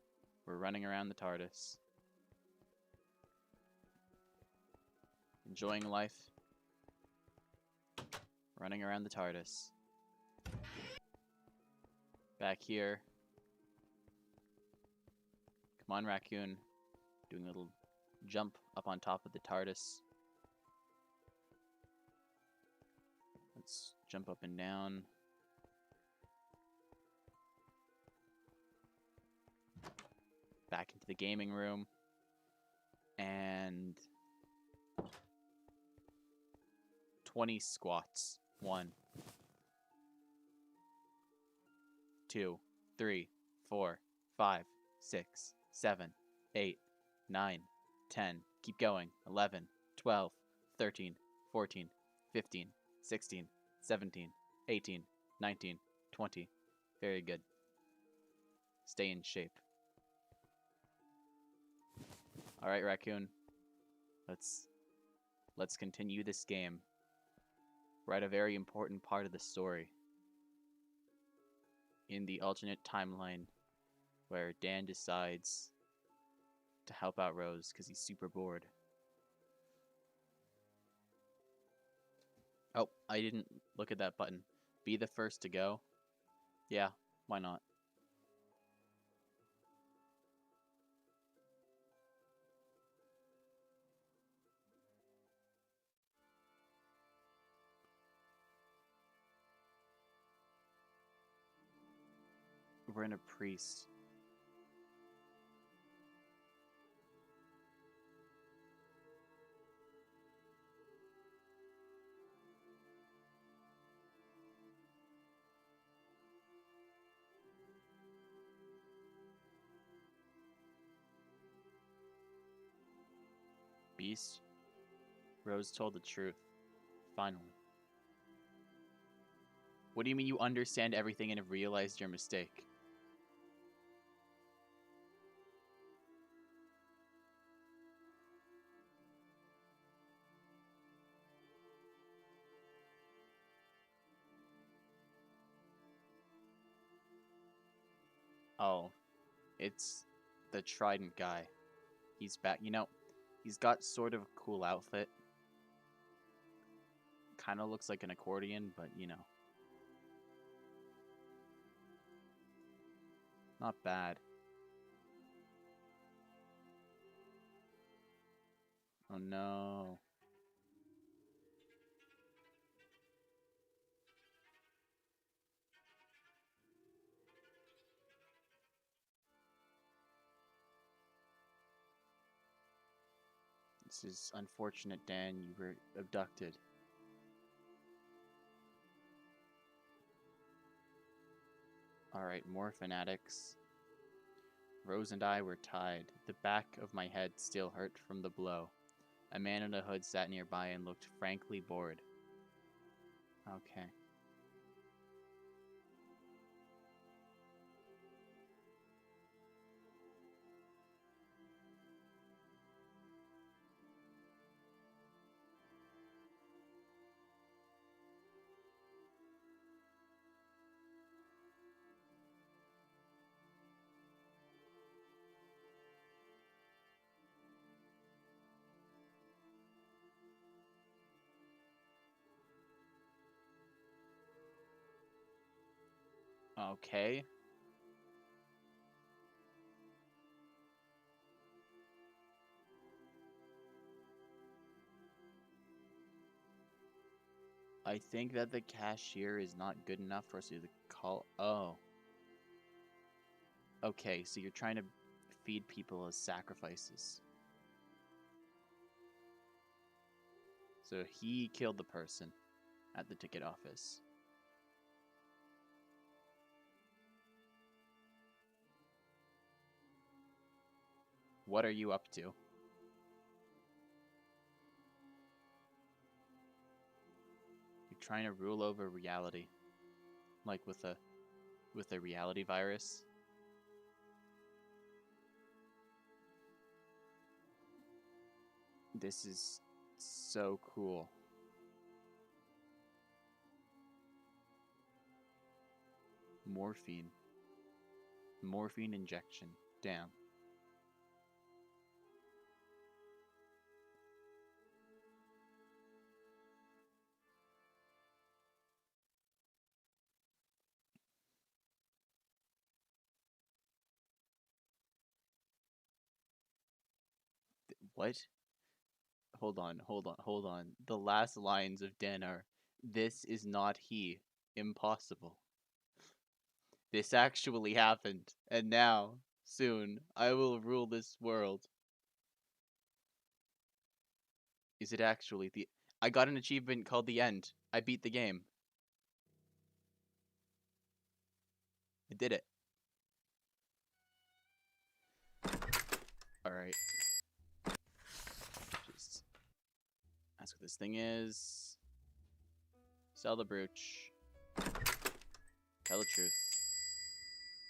We're running around the TARDIS. Enjoying life. Running around the TARDIS. Back here. Come on, Raccoon. Doing a little jump up on top of the TARDIS. Let's jump up and down. Back into the gaming room. And 20 squats. 1, 2, 3, 4, 5, 6, 7, 8, 9, 10. Keep going. 11, 12, 13, 14, 15, 16, 17, 18, 19, 20. Very good. Stay in shape. Alright, Raccoon. Let's continue this game. We're at a very important part of the story. In the alternate timeline where Dan decides to help out Rose because he's super bored. Oh, I didn't look at that button. Be the first to go. Yeah, why not? We're in a priest. East? Rose told the truth. Finally. What do you mean you understand everything and have realized your mistake? Oh, it's the Trident guy. He's back. You know, he's got sort of a cool outfit. Kind of looks like an accordion, but you know. Not bad. Oh no. This is unfortunate, Dan. You were abducted. Alright, more fanatics. Rose and I were tied. The back of my head still hurt from the blow. A man in a hood sat nearby and looked frankly bored. Okay. Okay. I think that the cashier is not good enough for us to call. Oh. Okay, so you're trying to feed people as sacrifices. So he killed the person at the ticket office. What are you up to? You're trying to rule over reality. Like with a reality virus. This is so cool. Morphine. Morphine injection. Damn. What? Hold on, hold on, hold on. The last lines of Den are, "This is not he. Impossible. This actually happened, and now, soon, I will rule this world." Is it actually the... I got an achievement called The End. I beat the game. I did it. Alright. Just ask what this thing is. Sell the brooch. Tell the truth.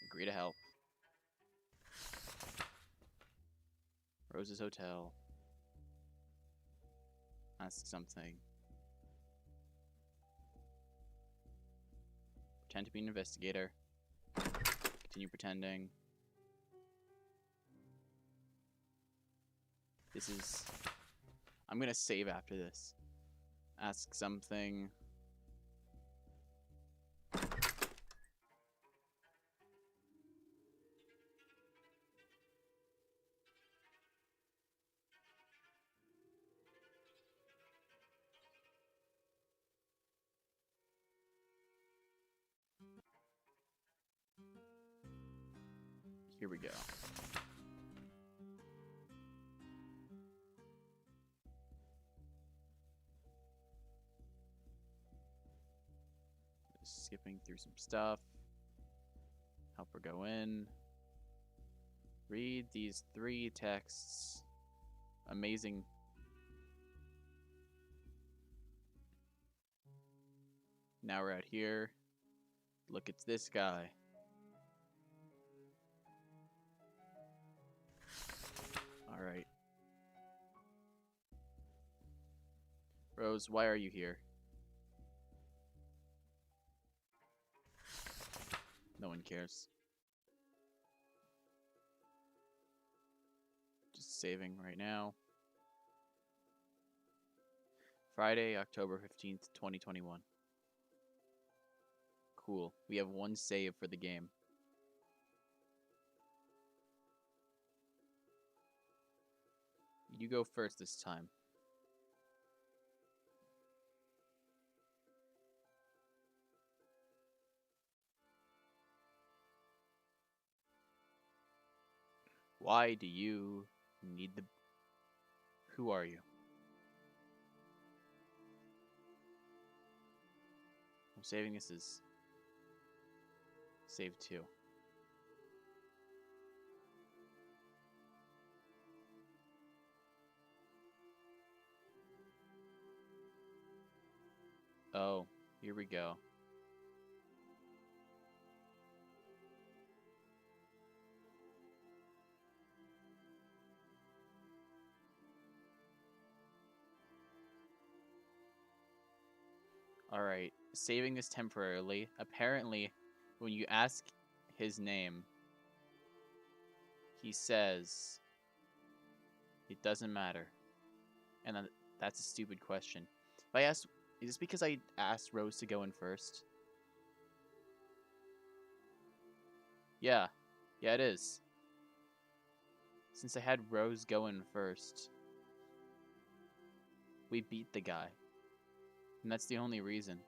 Agree to help. Rose's Hotel. Ask something. Pretend to be an investigator. Continue pretending. This is... I'm gonna save after this. Ask something. Here we go. Just skipping through some stuff. Help her go in. Read these 3 texts. Amazing Now we're out here. Look, it's this guy. Alright. Rose, why are you here? No one cares. Just saving right now. Friday, October 15th, 2021. Cool. We have one save for the game. You go first this time. Why do you need the... Who are you? I'm saving this as... Save 2. Oh, here we go. Alright, saving this temporarily. Apparently, when you ask his name, he says it doesn't matter. And that's a stupid question. If I ask, is this because I asked Rose to go in first? Yeah. Yeah, it is. Since I had Rose go in first, we beat the guy. And that's the only reason.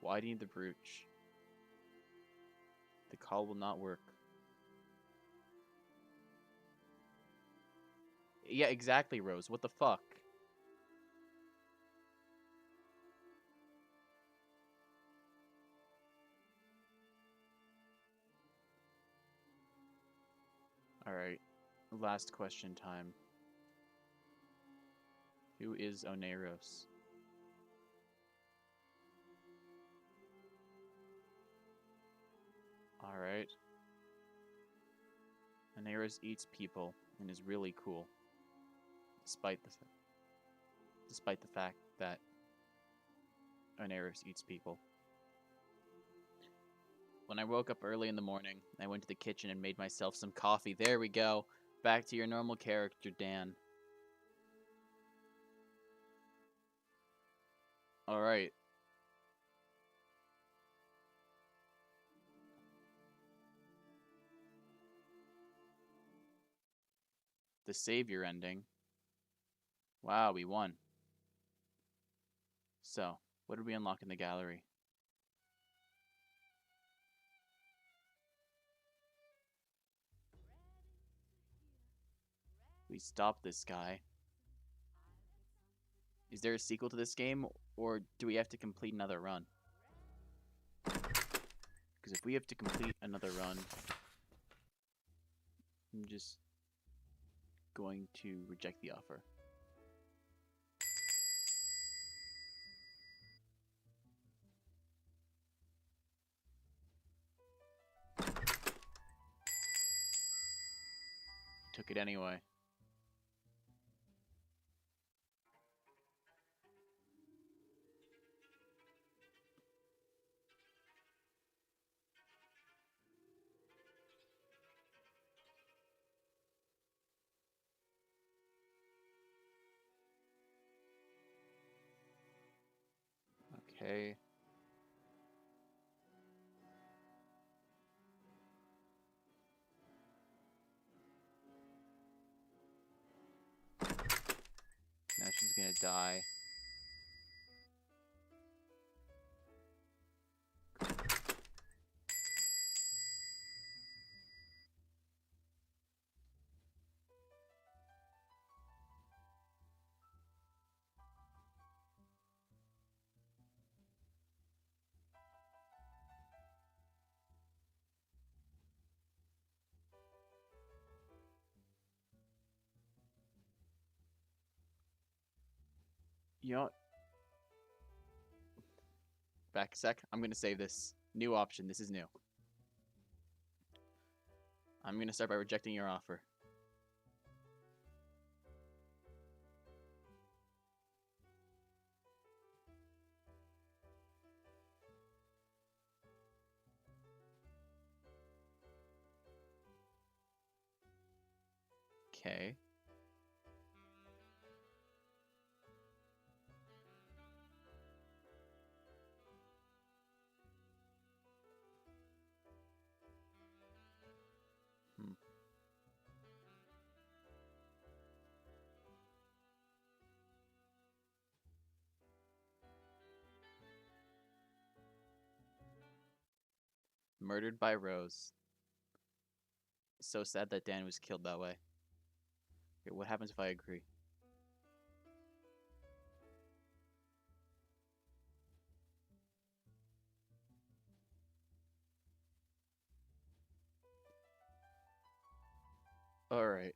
Why do you need the brooch? The call will not work. Yeah, exactly, Rose. What the fuck? Alright. Last question time. Who is Oneros? Alright. Oneros eats people and is really cool. Despite the fact that Oneros eats people. When I woke up early in the morning, I went to the kitchen and made myself some coffee. There we go. Back to your normal character, Dan. Alright. The savior ending. Wow, we won. So, what did we unlock in the gallery? We stopped this guy. Is there a sequel to this game, or do we have to complete another run? Because if we have to complete another run, I'm just going to reject the offer. Took it anyway. Okay. Now she's gonna die. You know, Back a sec. I'm gonna save this. New option. This is new. I'm gonna start by rejecting your offer. Okay. Murdered by Rose. So sad that Dan was killed that way. Okay, what happens if I agree? Alright.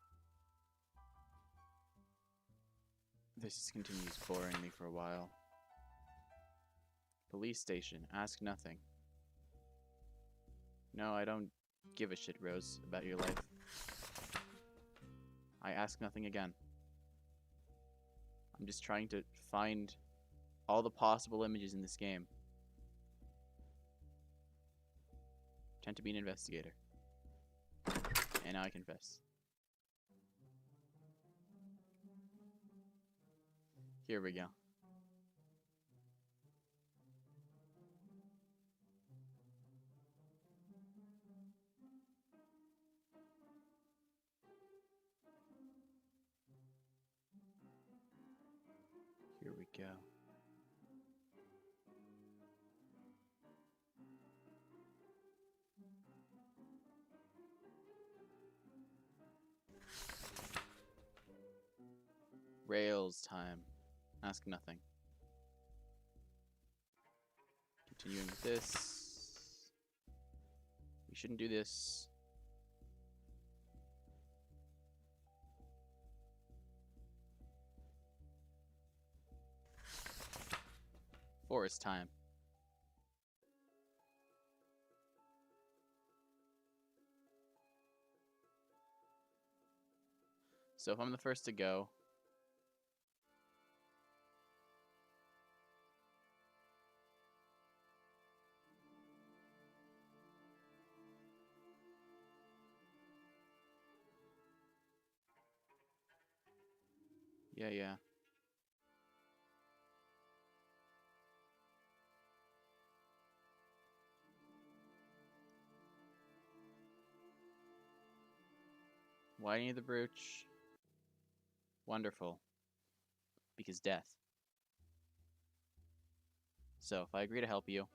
This just continues boring me for a while. Police station. Ask nothing. No, I don't give a shit, Rose, about your life. I ask nothing again. I'm just trying to find all the possible images in this game. Pretend to be an investigator. And now I confess. Here we go. Here we go. Rails time. Ask nothing. Continuing with this. We shouldn't do this. Forest time. So if I'm the first to go, yeah. Why do you need the brooch? Wonderful. Because death. So if I agree to help you,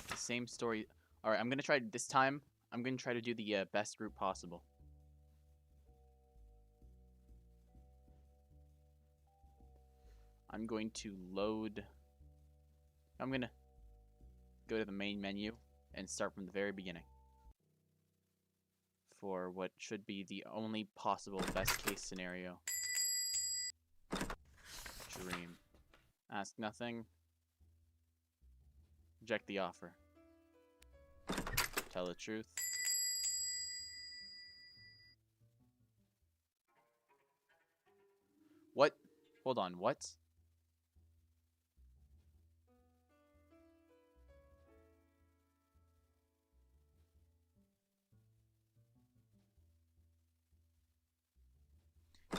the same story. Alright, I'm gonna try this time. I'm gonna try to do the best route possible. I'm going to load. I'm gonna go to the main menu and start from the very beginning for what should be the only possible best case scenario. Dream. Ask nothing. Reject the offer. Tell the truth. What? Hold on, what?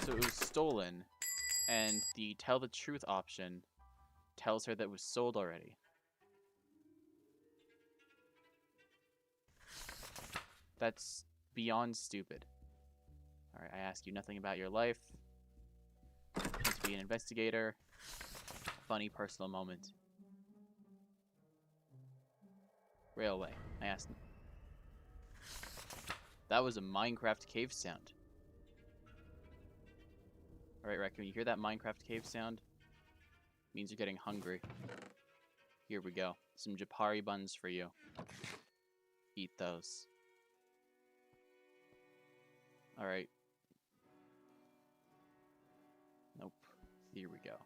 So it was stolen, and the tell the truth option tells her that it was sold already. That's beyond stupid. Alright, I ask you nothing about your life. Pretend to be an investigator. Funny personal moment. Railway. I asked. That was a Minecraft cave sound. Alright, Raccoon, you hear that Minecraft cave sound? Means you're getting hungry. Here we go. Some Japari buns for you. Eat those. Alright. Nope. Here we go.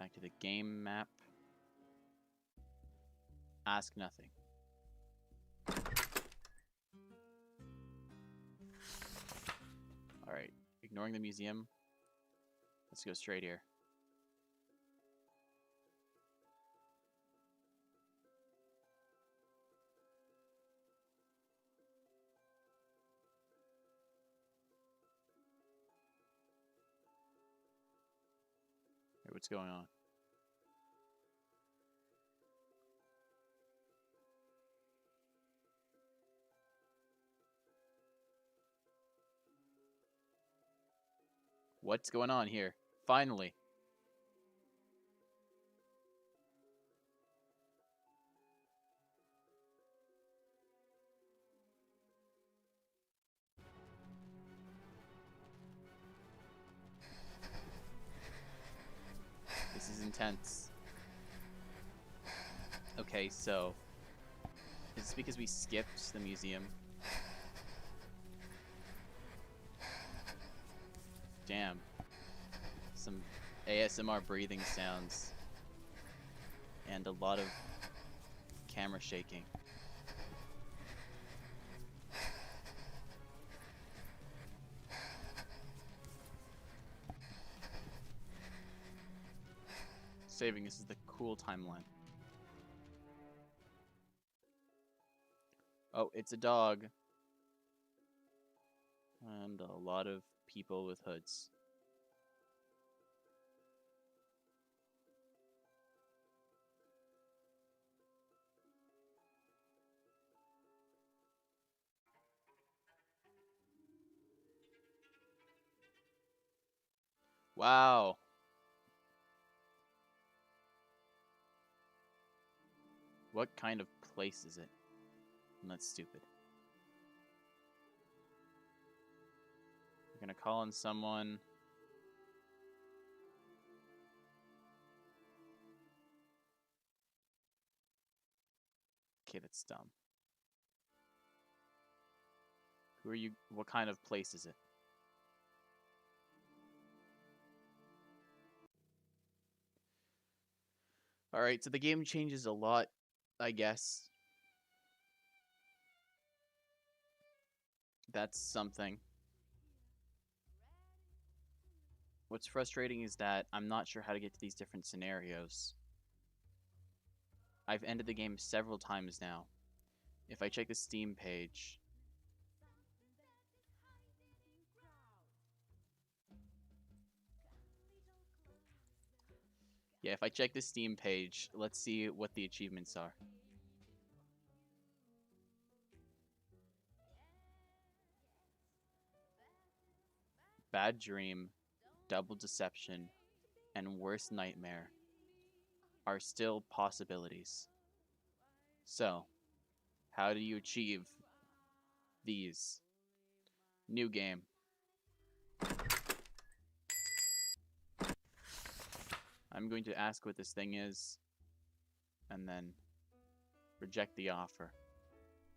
Back to the game map. Ask nothing. Alright, ignoring the museum. Let's go straight here. Hey, what's going on? What's going on here? Finally. This is intense. Okay, so is this because we skipped the museum? Damn. Some ASMR breathing sounds. And a lot of camera shaking. Saving, this is the cool timeline. Oh, it's a dog. And a lot of people with hoods. Wow. What kind of place is it? That's stupid. We're gonna call on someone. Okay, that's dumb. Who are you? What kind of place is it? Alright, so the game changes a lot, I guess. That's something. What's frustrating is that I'm not sure how to get to these different scenarios. I've ended the game several times now. If I check the Steam page... Yeah, if I check the Steam page, let's see what the achievements are. Bad Dream, Double Deception, and Worst Nightmare are still possibilities. So, how do you achieve these? New game. I'm going to ask what this thing is, and then reject the offer.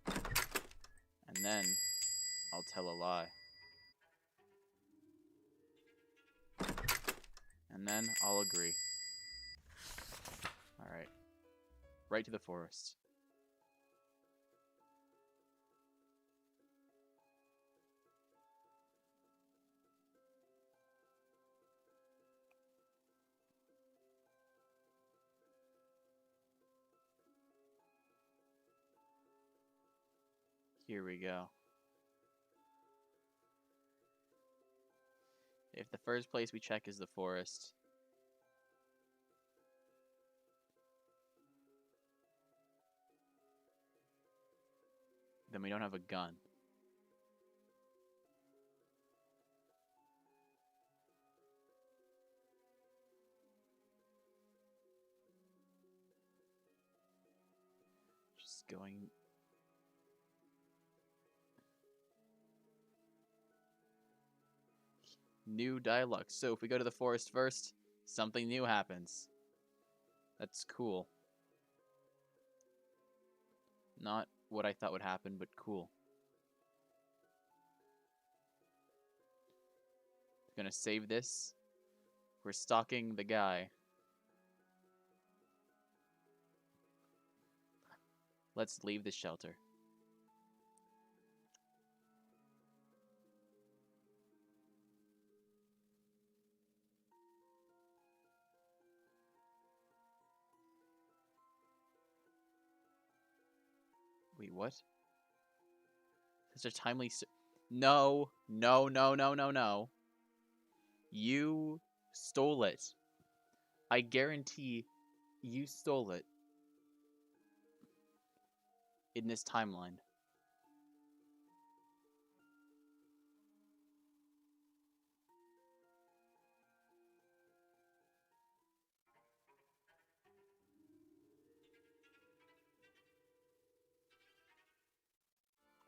And then I'll tell a lie. And then I'll agree. Alright. Right to the forest. Here we go. If the first place we check is the forest, then we don't have a gun. Just going... New dialogue. So if we go to the forest first, something new happens. That's cool. Not what I thought would happen, but cool. Gonna save this. We're stalking the guy. Let's leave the shelter. Wait, what? Such a timely... No, no, no, no, no, no. You stole it. I guarantee you stole it. In this timeline.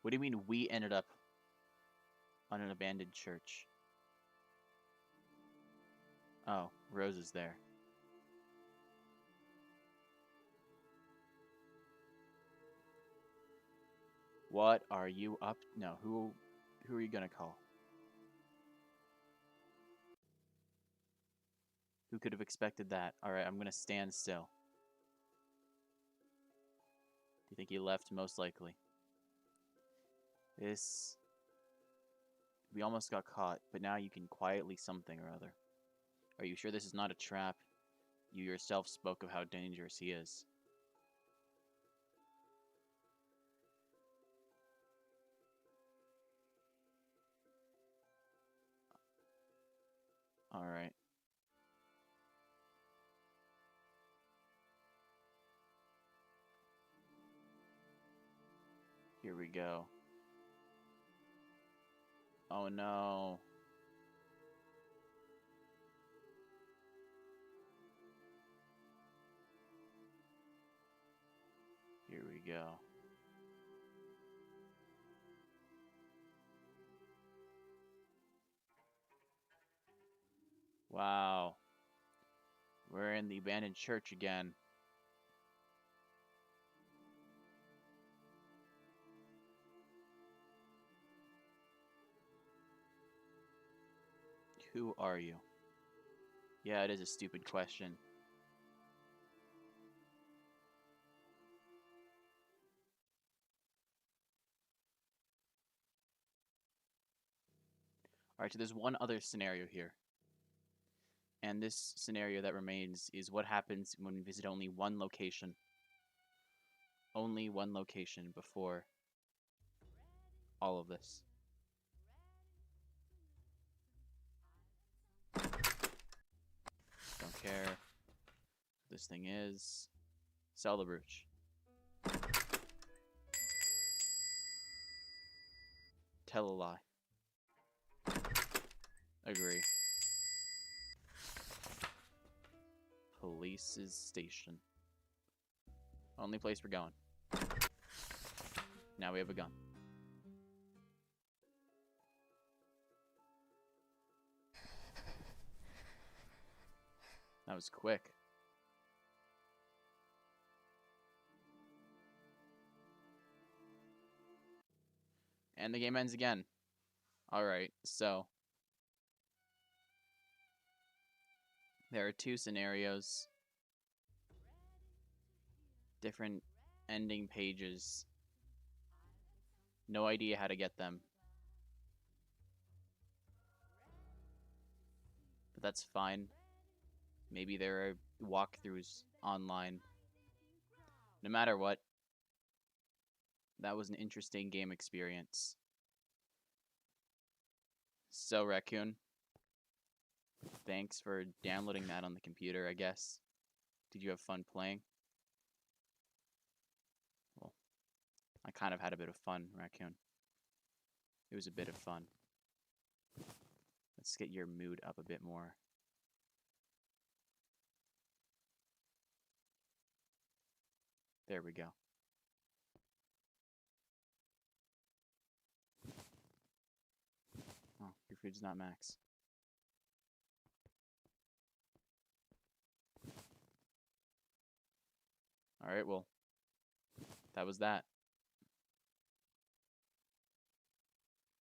What do you mean we ended up on an abandoned church? Oh, Rose is there. What are you up? No, who are you gonna call? Who could have expected that? Alright, I'm gonna stand still. Do you think he left? Most likely. This... We almost got caught, but now you can quietly something or other. Are you sure this is not a trap? You yourself spoke of how dangerous he is. Alright. Here we go. Oh no. Here we go. Wow. We're in the abandoned church again. Who are you? Yeah, it is a stupid question. Alright, so there's one other scenario here. And this scenario that remains is what happens when we visit only one location. Only one location before all of this. Don't care. This thing is... Sell the brooch. Tell a lie. Agree. Police's station. Only place we're going. Now we have a gun. That was quick. And the game ends again. Alright, so... There are two scenarios. Different ending pages. No idea how to get them. But that's fine. Maybe there are walkthroughs online. No matter what, that was an interesting game experience. So, Raccoon, thanks for downloading that on the computer, I guess. Did you have fun playing? Well, I kind of had a bit of fun, Raccoon. It was a bit of fun. Let's get your mood up a bit more. There we go. Oh, your food's not max. Alright, well, that was that.